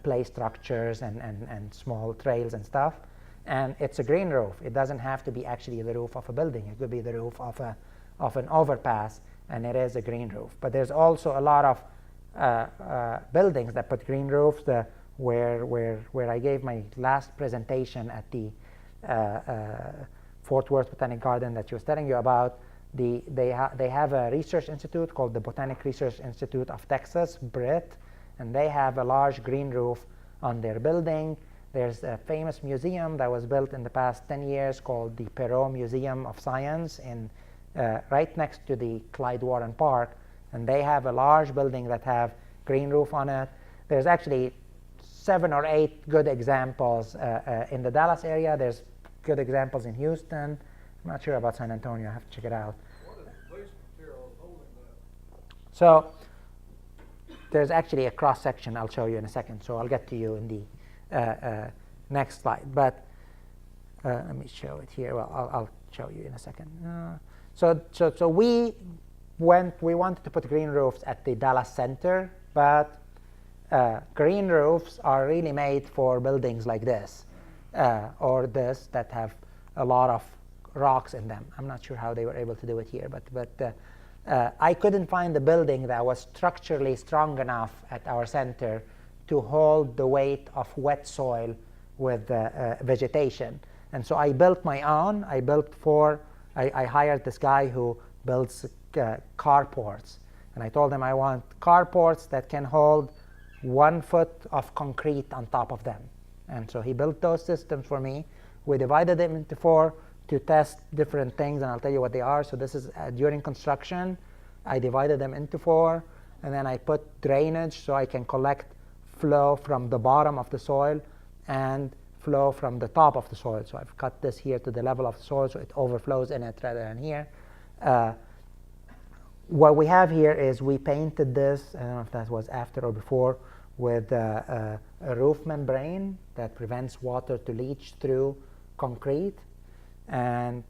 play structures and small trails and stuff. And it's a green roof. It doesn't have to be actually the roof of a building. It could be the roof of an overpass, and it is a green roof. But there's also a lot of buildings that put green roofs. Where I gave my last presentation at the Fort Worth Botanic Garden that she was telling you about, they have a research institute called the Botanic Research Institute of Texas, BRIT, and they have a large green roof on their building. There's a famous museum that was built in the past 10 years called the Perot Museum of Science right next to the Clyde Warren Park, and they have a large building that have green roof on it. There's actually 7 or 8 good examples in the Dallas area. There's good examples in Houston. I'm not sure about San Antonio. I have to check it out. What is the base material holding that? So there's actually a cross-section I'll show you in a second. So I'll get to you in the next slide. But let me show it here. Well, I'll show you in a second. So we wanted to put green roofs at the Dallas Center, but green roofs are really made for buildings like this or this that have a lot of rocks in them. I'm not sure how they were able to do it here, but I couldn't find a building that was structurally strong enough at our center to hold the weight of wet soil with vegetation. And so I built my own. I hired this guy who builds carports. And I told him I want carports that can hold 1 foot of concrete on top of them. And so he built those systems for me. We divided them into 4 to test different things, and I'll tell you what they are. So this is during construction. I divided them into 4, and then I put drainage so I can collect flow from the bottom of the soil and flow from the top of the soil. So I've cut this here to the level of the soil so it overflows in it rather than here. What we have here is we painted this, I don't know if that was after or before, with a roof membrane that prevents water to leach through concrete. And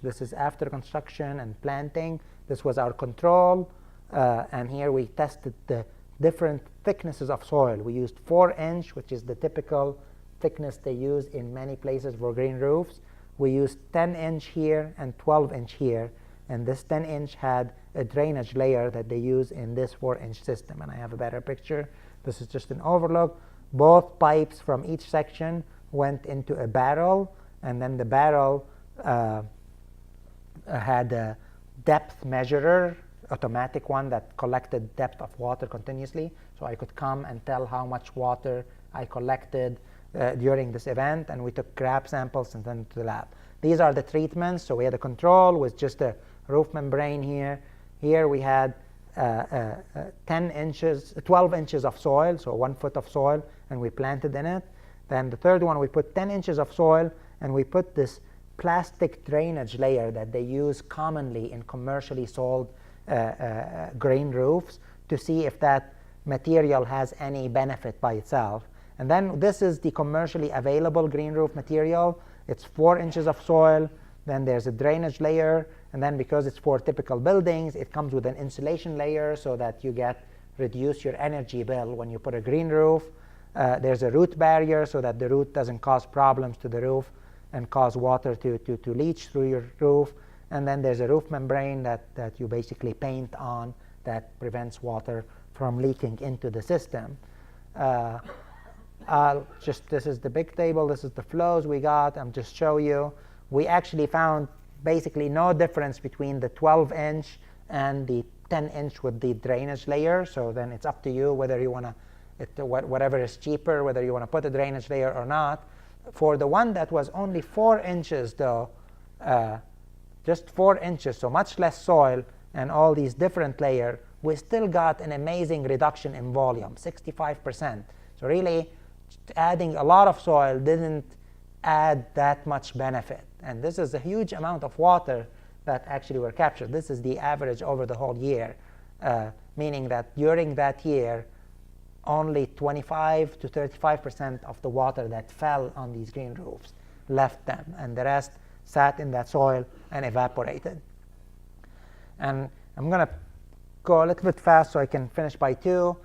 this is after construction and planting. This was our control, and here we tested the different thicknesses of soil. We used 4-inch, which is the typical thickness they use in many places for green roofs. We used 10-inch here and 12-inch here, and this 10-inch had a drainage layer that they use in this 4-inch system, and I have a better picture. This is just an overlook. Both pipes from each section went into a barrel, and then the barrel had a depth measurer, automatic one that collected depth of water continuously, so I could come and tell how much water I collected during this event, and we took grab samples and sent it to the lab. these are the treatments. So we had a control with just a roof membrane here. Here we had 12 inches of soil, so 1 foot of soil, and we planted in it. Then the third one, we put 10 inches of soil, and we put this plastic drainage layer that they use commonly in commercially sold green roofs to see if that material has any benefit by itself. And then this is the commercially available green roof material. It's 4 inches of soil, then there's a drainage layer, and then because it's for typical buildings, it comes with an insulation layer so that you reduce your energy bill when you put a green roof. There's a root barrier so that the root doesn't cause problems to the roof and cause water to leach through your roof. And then there's a roof membrane that you basically paint on that prevents water from leaking into the system. This is the big table. This is the flows we got. I'm just show you. We actually found basically no difference between the 12-inch and the 10-inch with the drainage layer. So then it's up to you whether you want to, whatever is cheaper, whether you want to put a drainage layer or not. For the one that was only 4 inches, though, just 4 inches, so much less soil and all these different layers, we still got an amazing reduction in volume, 65%. So really, adding a lot of soil didn't add that much benefit. And this is a huge amount of water that actually were captured. This is the average over the whole year, meaning that during that year, only 25 to 35% of the water that fell on these green roofs left them, and the rest sat in that soil and evaporated. And I'm going to go a little bit fast so I can finish by 2.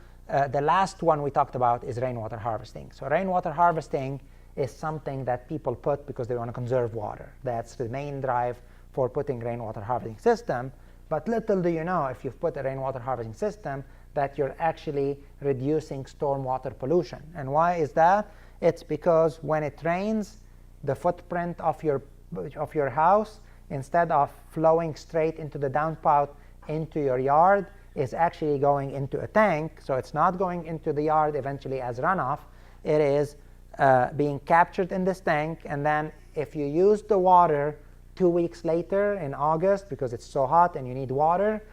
The last one we talked about is rainwater harvesting. So rainwater harvesting is something that people put because they want to conserve water. That's the main drive for putting rainwater harvesting system. But little do you know, if you've put a rainwater harvesting system, that you're actually reducing stormwater pollution. And why is that? It's because when it rains, the footprint of your house, instead of flowing straight into the downspout into your yard, is actually going into a tank. So it's not going into the yard eventually as runoff. It is being captured in this tank, and then if you use the water 2 weeks later in August because it's so hot and you need water,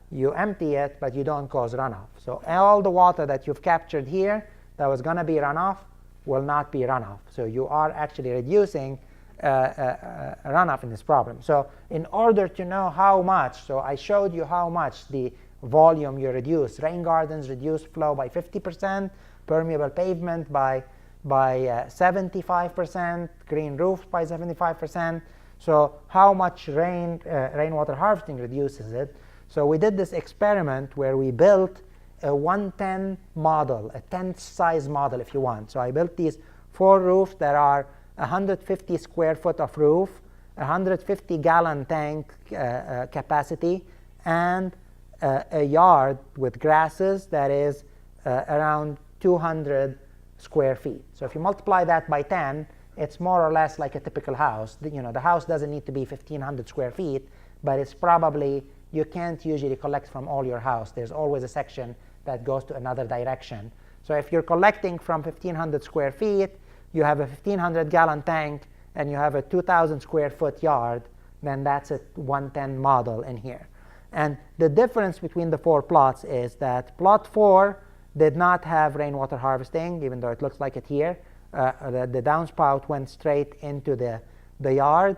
you empty it, but you don't cause runoff. So all the water that you've captured here that was going to be runoff will not be runoff. So you are actually reducing runoff in this problem. So in order to know how much, so I showed you how much the volume you reduce. Rain gardens reduce flow by 50%, permeable pavement by 75%, green roofs by 75%. So how much rainwater harvesting reduces it? So we did this experiment where we built a 110 model, a 10th size model if you want. So I built these 4 roofs that are 150 square foot of roof, 150 gallon tank capacity, and a yard with grasses that is around 200 square feet. So if you multiply that by 10, it's more or less like a typical house. The house doesn't need to be 1,500 square feet, but it's probably, you can't usually collect from all your house. There's always a section that goes to another direction. So if you're collecting from 1,500 square feet, you have a 1,500 gallon tank, and you have a 2,000 square foot yard, then that's a 110 model in here. And the difference between the 4 plots is that plot 4 did not have rainwater harvesting, even though it looks like it here. The downspout went straight into the yard.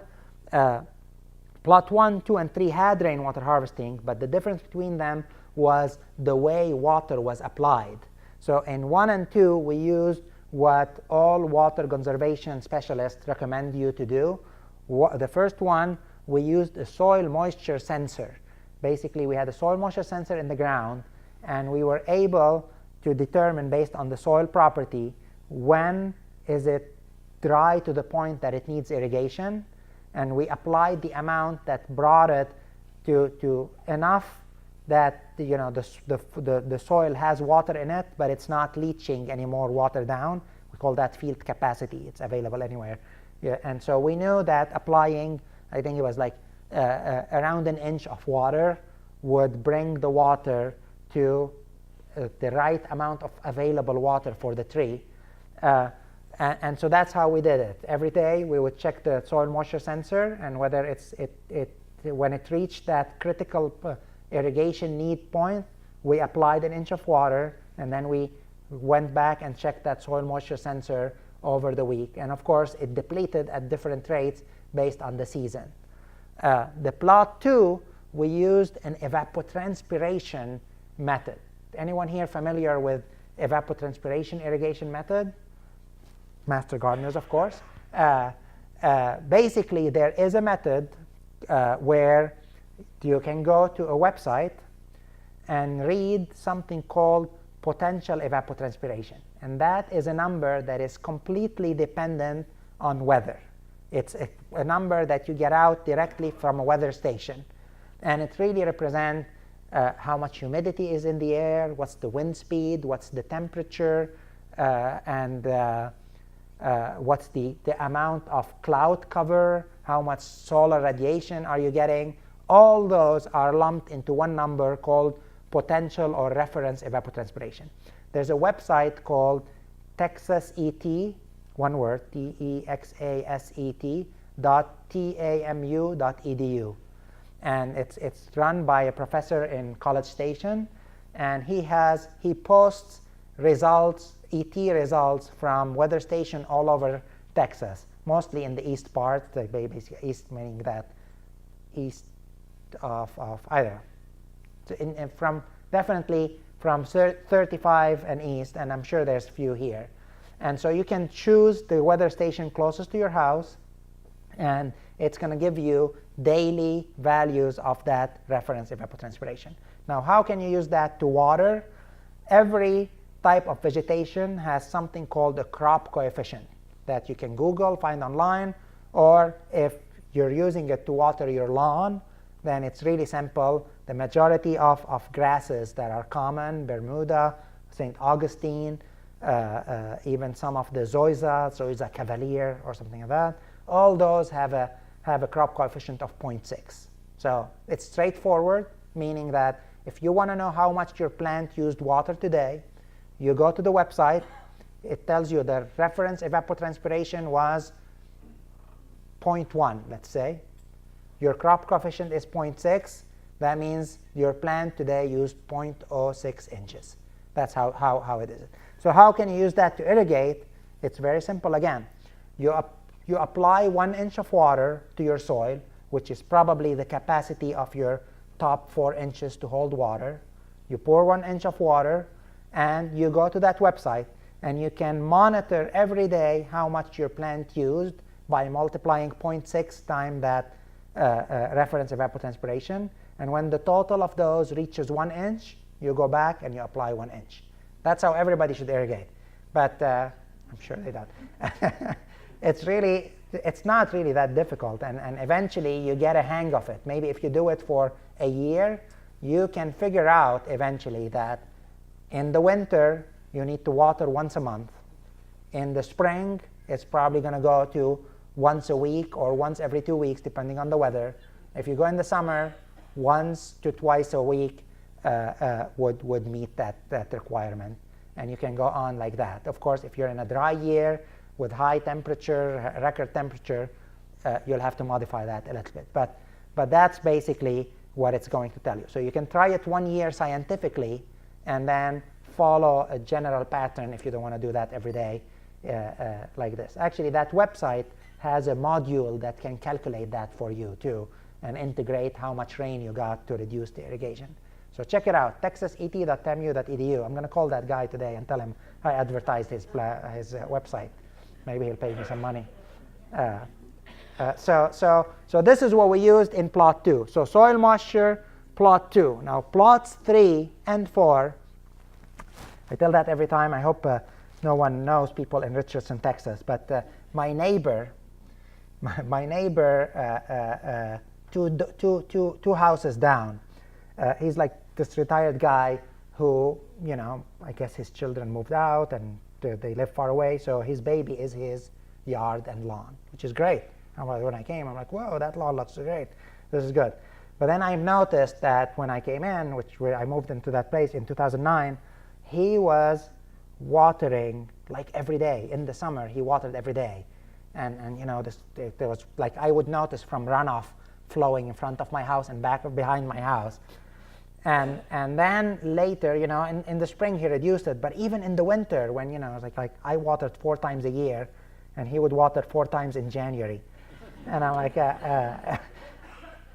Plot 1, 2, and 3 had rainwater harvesting, but the difference between them was the way water was applied. So in 1 and 2, we used what all water conservation specialists recommend you to do. The first one, we used a soil moisture sensor. Basically, we had a soil moisture sensor in the ground, and we were able to determine, based on the soil property, when is it dry to the point that it needs irrigation, and we applied the amount that brought it to enough that the soil has water in it, but it's not leaching any more water down. We call that field capacity. It's available anywhere. Yeah, and so we knew that applying, I think it was like around an inch of water would bring the water to the right amount of available water for the tree. And so that's how we did it. Every day we would check the soil moisture sensor, and whether when it reached that critical irrigation need point, we applied an inch of water, and then we went back and checked that soil moisture sensor over the week. And of course, it depleted at different rates based on the season. The plot 2, we used an evapotranspiration method. Anyone here familiar with evapotranspiration irrigation method? Master gardeners, of course. Basically, there is a method where you can go to a website and read something called potential evapotranspiration. And that is a number that is completely dependent on weather. It's a number that you get out directly from a weather station. And it really represents how much humidity is in the air, what's the wind speed, what's the temperature, and what's the amount of cloud cover, how much solar radiation are you getting. All those are lumped into one number called potential or reference evapotranspiration. There's a website called TexasET, one word, TEXASET.TAMU.edu. And it's run by a professor in College Station, and he posts results, ET results from weather station all over Texas, mostly in the east part, basically east meaning that east of either. So definitely from 35 and east, and I'm sure there's a few here. And so you can choose the weather station closest to your house, and it's going to give you daily values of that reference evapotranspiration. Now, how can you use that to water? Every type of vegetation has something called a crop coefficient that you can Google, find online, or if you're using it to water your lawn, then it's really simple. The majority of grasses that are common, Bermuda, St. Augustine, even some of the Zoysia cavalier or something like that, all those have a crop coefficient of 0.6. So it's straightforward, meaning that if you want to know how much your plant used water today, you go to the website. It tells you the reference evapotranspiration was 0.1, let's say. Your crop coefficient is 0.6. That means your plant today used 0.06 inches. That's how it is. So how can you use that to irrigate? It's very simple again. You apply 1 inch of water to your soil, which is probably the capacity of your top 4 inches to hold water. You pour 1 inch of water, and you go to that website, and you can monitor every day how much your plant used by multiplying 0.6 times that reference evapotranspiration. And when the total of those reaches 1 inch, you go back and you apply 1 inch. That's how everybody should irrigate. But I'm sure they don't. It's not really that difficult, and eventually you get a hang of it. Maybe if you do it for a year, you can figure out eventually that in the winter you need to water once a month. In the spring, it's probably going to go to once a week or once every 2 weeks, depending on the weather. If you go in the summer, once to twice a week would meet that requirement, and you can go on like that. Of course, if you're in a dry year with high temperature, record temperature, you'll have to modify that a little bit. But that's basically what it's going to tell you. So you can try it 1 year scientifically and then follow a general pattern if you don't want to do that every day like this. Actually, that website has a module that can calculate that for you too and integrate how much rain you got to reduce the irrigation. So check it out, texaset.tamu.edu. I'm going to call that guy today and tell him I advertised his website. Maybe he'll pay me some money. So this is what we used in plot 2. So soil moisture, plot 2. Now plots 3 and 4, I tell that every time. I hope no one knows people in Richardson, Texas. But my neighbor, two houses down, he's like this retired guy who, I guess his children moved out and they live far away, so his baby is his yard and lawn, which is great. When I came, I'm like, whoa, that lawn looks great. This is good. But then I noticed that when I came in, I moved into that place in 2009, he was watering like every day. In the summer, he watered every day. And you know, there was, like, I would notice from runoff flowing in front of my house and back behind my house. And then later, you know, in the spring he reduced it, but even in the winter, when, you know, it was like I watered 4 times a year, and he would water 4 times in January. And I'm like,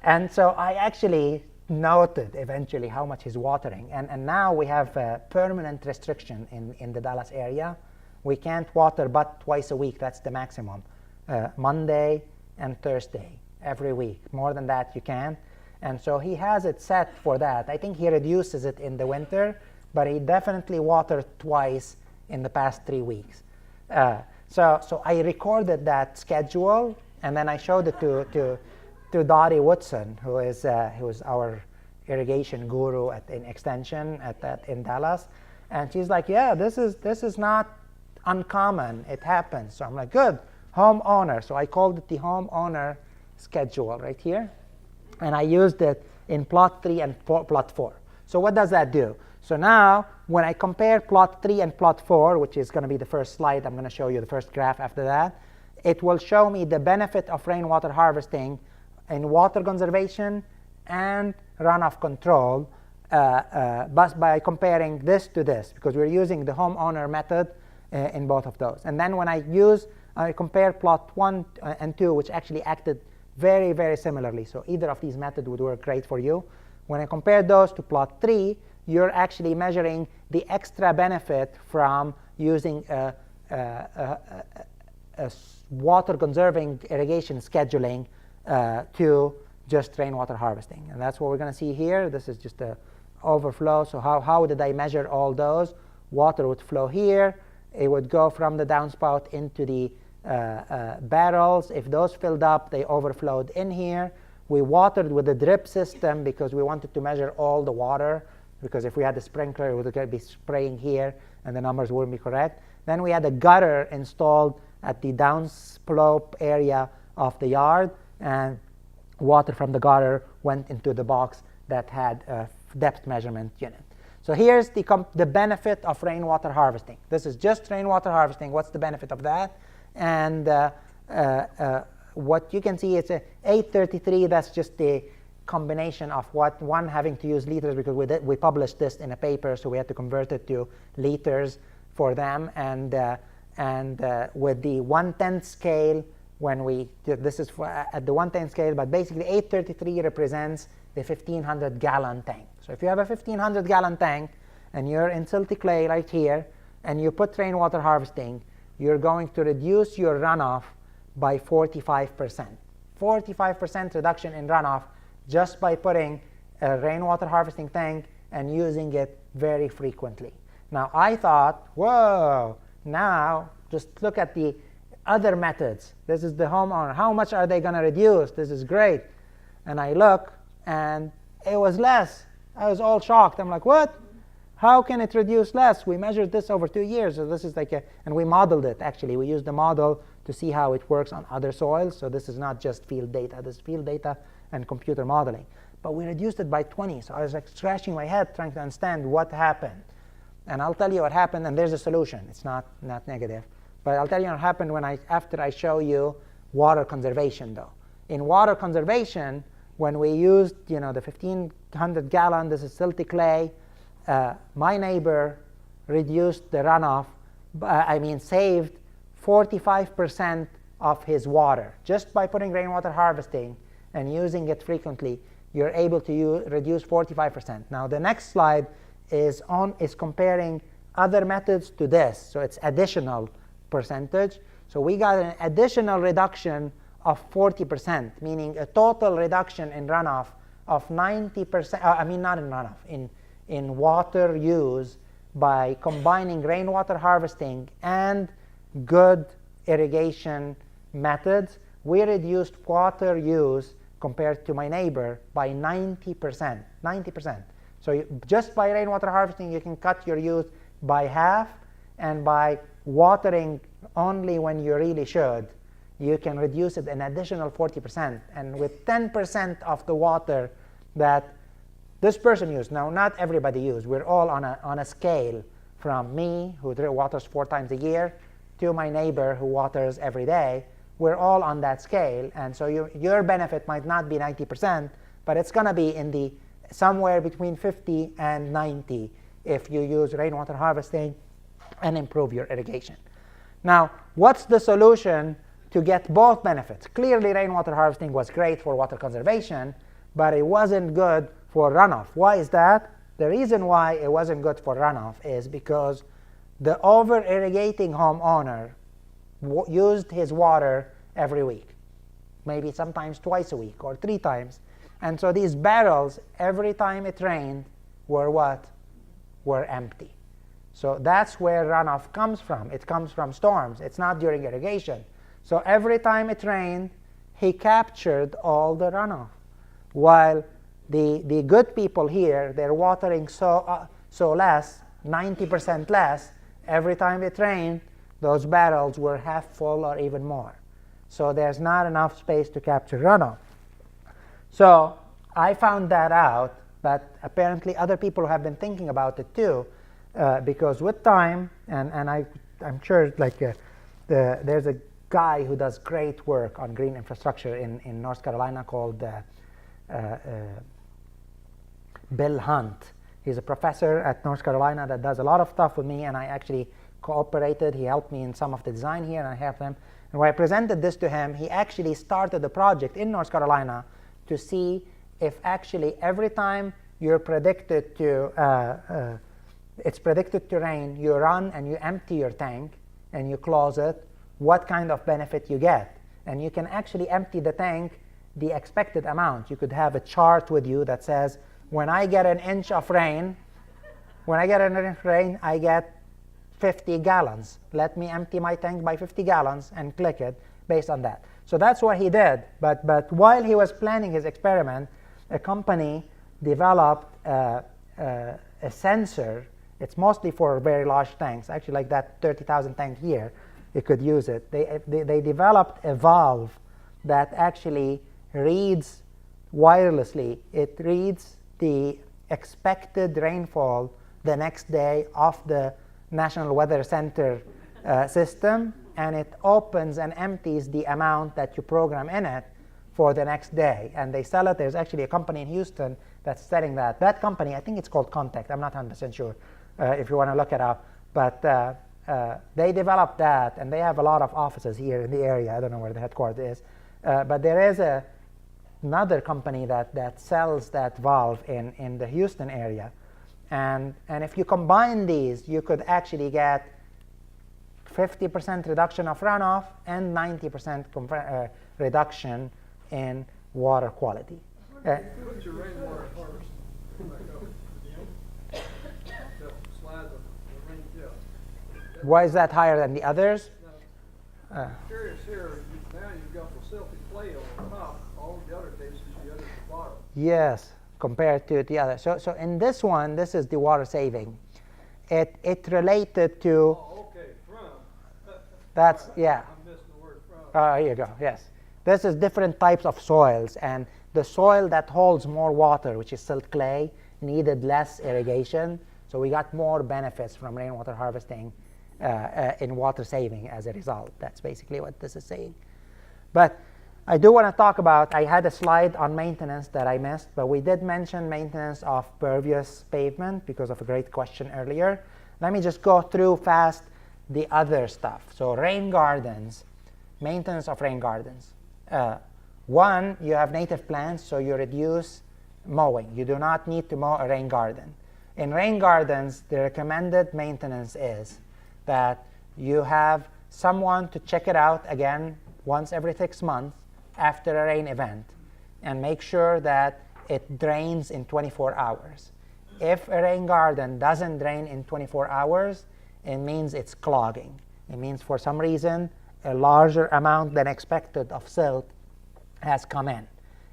and so I actually noted eventually how much he's watering. And now we have a permanent restriction in the Dallas area. We can't water but twice a week. That's the maximum. Monday and Thursday every week. More than that, you can't. And so he has it set for that. I think he reduces it in the winter, but he definitely watered twice in the past 3 weeks. So I recorded that schedule, and then I showed it to Dottie Woodson, who is our irrigation guru in Extension in Dallas. And she's like, yeah, this is not uncommon. It happens. So I'm like, good, homeowner. So I called it the homeowner schedule right here. And I used it in plot 3 and plot 4. So what does that do? So now, when I compare plot 3 and plot 4, which is going to be the first slide, I'm going to show you the first graph after that, it will show me the benefit of rainwater harvesting in water conservation and runoff control, but by comparing this to this, because we're using the homeowner method in both of those. And then when I compare plot 1 and 2, which actually acted very, very similarly. So either of these methods would work great for you. When I compare those to plot 3, you're actually measuring the extra benefit from using a water conserving irrigation scheduling to just rainwater harvesting. And that's what we're going to see here. This is just a overflow. So how did I measure all those? Water would flow here. It would go from the downspout into the barrels. If those filled up, they overflowed in here. We watered with a drip system because we wanted to measure all the water, because if we had a sprinkler, it would be spraying here and the numbers wouldn't be correct. Then we had a gutter installed at the downslope area of the yard, and water from the gutter went into the box that had a depth measurement unit. So here's the benefit of rainwater harvesting. This is just rainwater harvesting. What's the benefit of that? And what you can see is a 833. That's just the combination of one having to use liters, because we published this in a paper, so we had to convert it to liters for them. And with the 1/10 scale, when we did, this is at the 1/10 scale, but basically 833 represents the 1,500 gallon tank. So if you have a 1,500 gallon tank and you're in silty clay right here, and you put rainwater harvesting, you're going to reduce your runoff by 45%. 45% reduction in runoff just by putting a rainwater harvesting tank and using it very frequently. Now I thought, whoa, now just look at the other methods. This is the homeowner. How much are they going to reduce? This is great. And I look, and it was less. I was all shocked. I'm like, what? How can it reduce less? We measured this over 2 years. So this is like and we modeled it, actually. We used the model to see how it works on other soils. So this is not just field data. This is field data and computer modeling. But we reduced it by 20. So I was like scratching my head trying to understand what happened. And I'll tell you what happened, and there's a solution. It's not negative. But I'll tell you what happened after I show you water conservation, though. In water conservation, when we used the 1,500 gallon, this is silty clay, my neighbor reduced the runoff, saved 45% of his water. Just by putting rainwater harvesting and using it frequently, you're able to reduce 45%. Now the next slide is comparing other methods to this. So it's additional percentage. So we got an additional reduction of 40%, meaning a total reduction in runoff of 90%, not in runoff, in water use by combining rainwater harvesting and good irrigation methods. We reduced water use compared to my neighbor by 90%. 90%. So just by rainwater harvesting, you can cut your use by half, and by watering only when you really should, you can reduce it an additional 40%. And with 10% of the water that this person used, now not everybody used, we're all on a scale from me, who waters 4 times a year, to my neighbor who waters every day. We're all on that scale, and so your benefit might not be 90%, but it's going to be in the somewhere between 50 and 90 if you use rainwater harvesting and improve your irrigation. Now, what's the solution to get both benefits? Clearly, rainwater harvesting was great for water conservation, but it wasn't good for runoff. Why is that? The reason why it wasn't good for runoff is because the over-irrigating homeowner used his water every week, maybe sometimes twice a week or 3 times. And so these barrels, every time it rained, were what? Were empty. So that's where runoff comes from. It comes from storms. It's not during irrigation. So every time it rained, he captured all the runoff. While the good people here, they're watering so less, 90% less. Every time it rained, those barrels were half full or even more. So there's not enough space to capture runoff. So I found that out, but apparently other people have been thinking about it too, because with time, and I'm sure like there's a guy who does great work on green infrastructure in North Carolina called Bill Hunt. He's a professor at North Carolina that does a lot of stuff with me, and I actually cooperated. He helped me in some of the design here, and I helped him. And when I presented this to him, he actually started a project in North Carolina to see if actually every time you're predicted to, it's predicted to rain, you run and you empty your tank and you close it, what kind of benefit you get. And you can actually empty the tank the expected amount. You could have a chart with you that says, when I get an inch of rain, I get 50 gallons. Let me empty my tank by 50 gallons and click it based on that. So that's what he did. But while he was planning his experiment, a company developed a sensor. It's mostly for very large tanks, actually like that 30,000 tank here, you could use it. They developed a valve that actually reads wirelessly. It reads the expected rainfall the next day off the National Weather Center system, and it opens and empties the amount that you program in it for the next day. And they sell it. There's actually a company in Houston that's selling that. That company, I think it's called Contact. I'm not 100% sure if you want to look it up. But they developed that, and they have a lot of offices here in the area. I don't know where the headquarters is. But there is another company that sells that valve in the Houston area. And if you combine these, you could actually get 50% reduction of runoff and 90% reduction in water quality. Put your rainwater harvesting back up again. Slide the rain depth. Why is that higher than the others? Now, I'm curious here, now you've got the silty clay on the top. All the other cases you had at the bottom. Yes, compared to the other. So in this one, this is the water saving. It related to. Oh, okay, from. That's, yeah. I'm missing the word from. Oh, here you go, yes. This is different types of soils, and the soil that holds more water, which is silt clay, needed less irrigation. So we got more benefits from rainwater harvesting in water saving as a result. That's basically what this is saying. But I do want to talk about, I had a slide on maintenance that I missed, but we did mention maintenance of pervious pavement because of a great question earlier. Let me just go through fast the other stuff. So rain gardens, maintenance of rain gardens. One, you have native plants, so you reduce mowing. You do not need to mow a rain garden. In rain gardens, the recommended maintenance is that you have someone to check it out again once every 6 months after a rain event and make sure that it drains in 24 hours. If a rain garden doesn't drain in 24 hours, it means it's clogging. It means for some reason a larger amount than expected of silt has come in.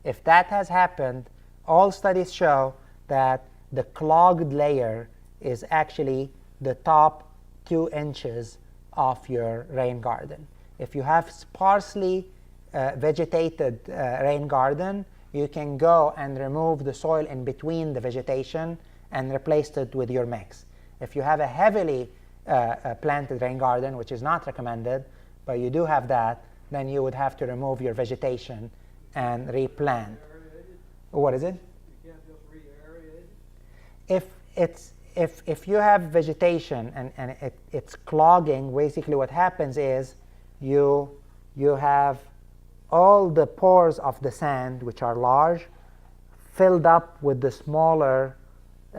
If that has happened, all studies show that the clogged layer is actually the top 2 inches of your rain garden. If you have sparsely vegetated rain garden, you can go and remove the soil in between the vegetation and replace it with your mix. If you have a heavily planted rain garden, which is not recommended, but you do have that, then you would have to remove your vegetation and replant. What is it? You can't just re-aerate it? If you have vegetation and it's clogging, basically what happens is you have all the pores of the sand, which are large, filled up with the smaller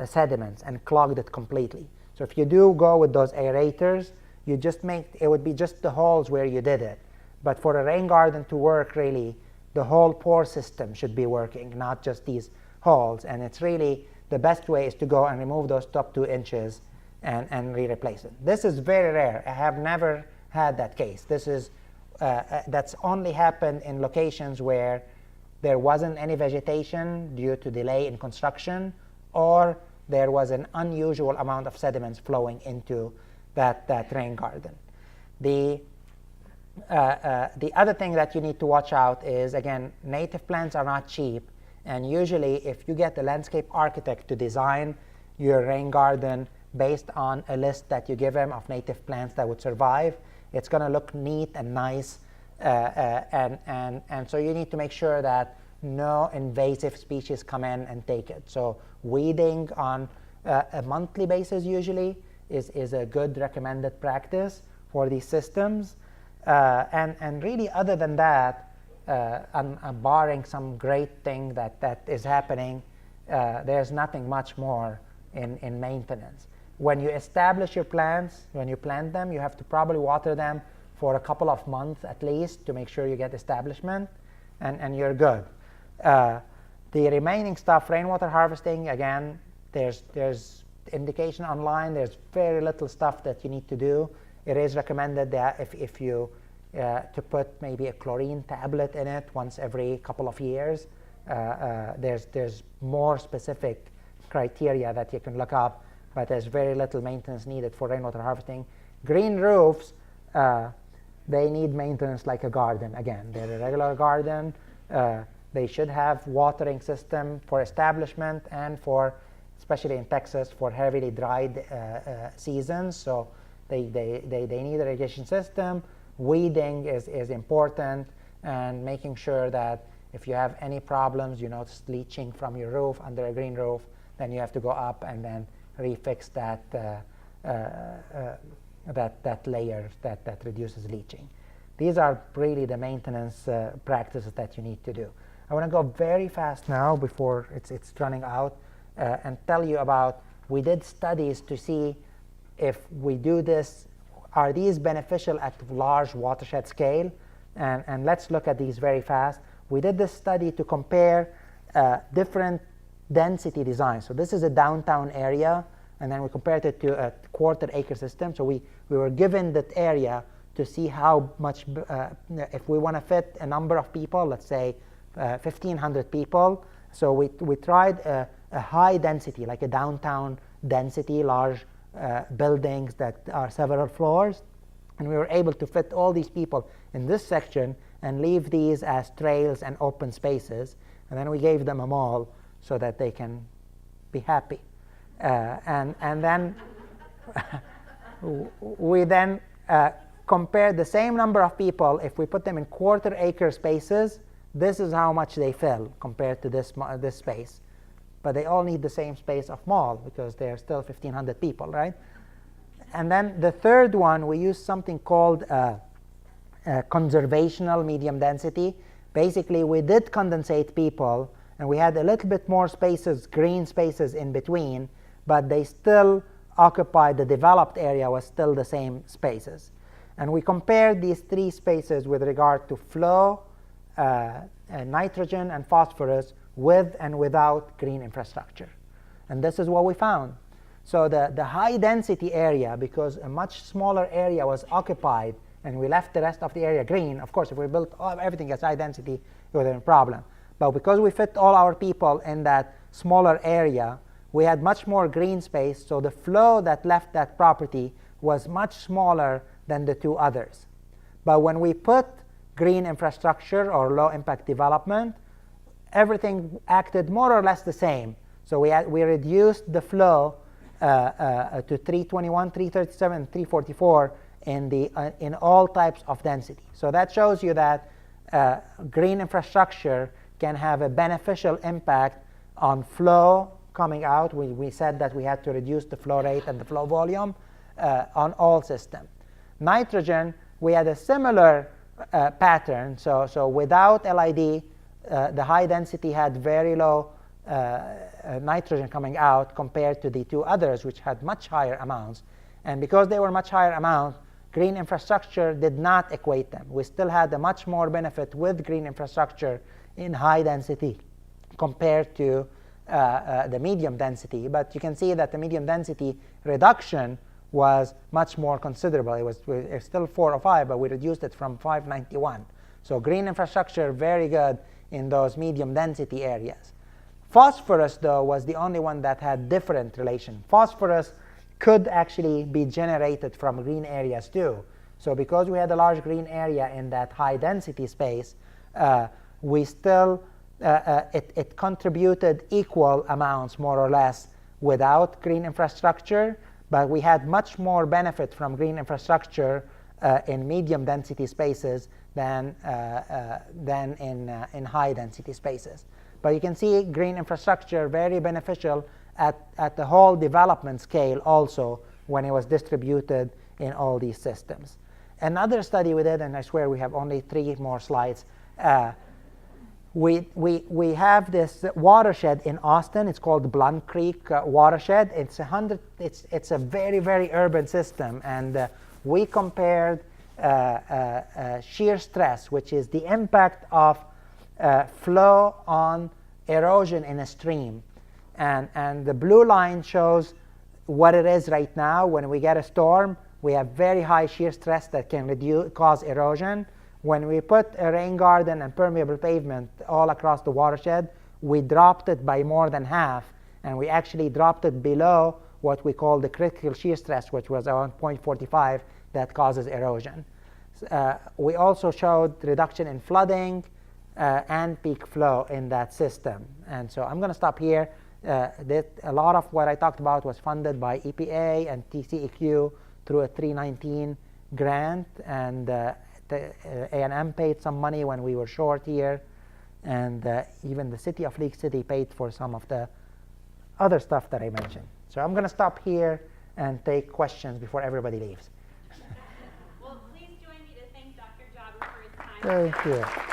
sediments and clogged it completely. So if you do go with those aerators, you just make it would be just the holes where you did it. But for a rain garden to work, really, the whole pore system should be working, not just these holes. And it's really the best way is to go and remove those top 2 inches and re-replace it. This is very rare. I have never had that case. This is that's only happened in locations where there wasn't any vegetation due to delay in construction, or there was an unusual amount of sediments flowing into that rain garden. The other thing that you need to watch out is, again, native plants are not cheap, and usually if you get a landscape architect to design your rain garden based on a list that you give him of native plants that would survive, it's going to look neat and nice, and so you need to make sure that no invasive species come in and take it. So weeding on a monthly basis usually is a good recommended practice for these systems. And really, other than that, barring some great thing that is happening, there's nothing much more in maintenance. When you establish your plants, when you plant them, you have to probably water them for a couple of months at least to make sure you get establishment, and you're good. The remaining stuff, rainwater harvesting, again, there's indication online. There's very little stuff that you need to do. It is recommended that if you to put maybe a chlorine tablet in it once every couple of years. There's more specific criteria that you can look up, but there's very little maintenance needed for rainwater harvesting. Green roofs, they need maintenance like a garden. Again, they're a regular garden. They should have watering system for establishment and for, especially in Texas, for heavily dried seasons. So they need a irrigation system. Weeding is important, and making sure that if you have any problems, you notice leaching from your roof under a green roof, then you have to go up and then refix that that layer that reduces leaching. These are really the maintenance practices that you need to do. I want to go very fast now before it's running out and tell you about, we did studies to see if we do this, are these beneficial at large watershed scale? And let's look at these very fast. We did this study to compare different density designs. So this is a downtown area, and then we compared it to a quarter-acre system. So we were given that area to see how much, if we want to fit a number of people, let's say 1,500 people. So we tried a high density, like a downtown density, large buildings that are several floors. And we were able to fit all these people in this section and leave these as trails and open spaces. And then we gave them a mall so that they can be happy. And then we then compared the same number of people. If we put them in quarter-acre spaces, this is how much they fill compared to this space. But they all need the same space of mall because they're still 1,500 people, right? And then the third one, we use something called conservational medium density. Basically, we did condensate people, and we had a little bit more spaces, green spaces in between, but they still occupied, the developed area was still the same spaces. And we compared these three spaces with regard to flow, nitrogen, and phosphorus with and without green infrastructure. And this is what we found. So the high density area, because a much smaller area was occupied and we left the rest of the area green, of course, if we built everything as high density, it would have been a problem. But because we fit all our people in that smaller area, we had much more green space, so the flow that left that property was much smaller than the two others. But when we put green infrastructure or low impact development, everything acted more or less the same. So we reduced the flow to 321, 337, and 344 in all types of density. So that shows you that green infrastructure can have a beneficial impact on flow coming out. We said that we had to reduce the flow rate and the flow volume on all systems. Nitrogen, we had a similar pattern. So without LID, the high density had very low nitrogen coming out compared to the two others, which had much higher amounts. And because they were much higher amount, green infrastructure did not equate them. We still had a much more benefit with green infrastructure in high density compared to the medium density. But you can see that the medium density reduction was much more considerable. It was still 405, but we reduced it from 591. So green infrastructure, very good in those medium density areas. Phosphorus, though, was the only one that had different relation. Phosphorus could actually be generated from green areas too. So because we had a large green area in that high density space, we still, it contributed equal amounts more or less without green infrastructure, but we had much more benefit from green infrastructure in medium density spaces than in high density spaces. But you can see green infrastructure very beneficial at the whole development scale also when it was distributed in all these systems. Another study we did, and I swear we have only 3 more slides, we have this watershed in Austin. It's called the Blunt Creek watershed. It's a very, very urban system, and we compared shear stress, which is the impact of flow on erosion in a stream. And the blue line shows what it is right now. When we get a storm, we have very high shear stress that can cause erosion. When we put a rain garden and permeable pavement all across the watershed, we dropped it by more than half, and we actually dropped it below what we call the critical shear stress, which was around 0.45 that causes erosion. We also showed reduction in flooding and peak flow in that system. And so I'm going to stop here. A lot of what I talked about was funded by EPA and TCEQ through a 319 grant, and A&M paid some money when we were short here, and even the City of League City paid for some of the other stuff that I mentioned. So I'm going to stop here and take questions before everybody leaves. Well, please join me to thank Dr. Jabber for his time. Thank you.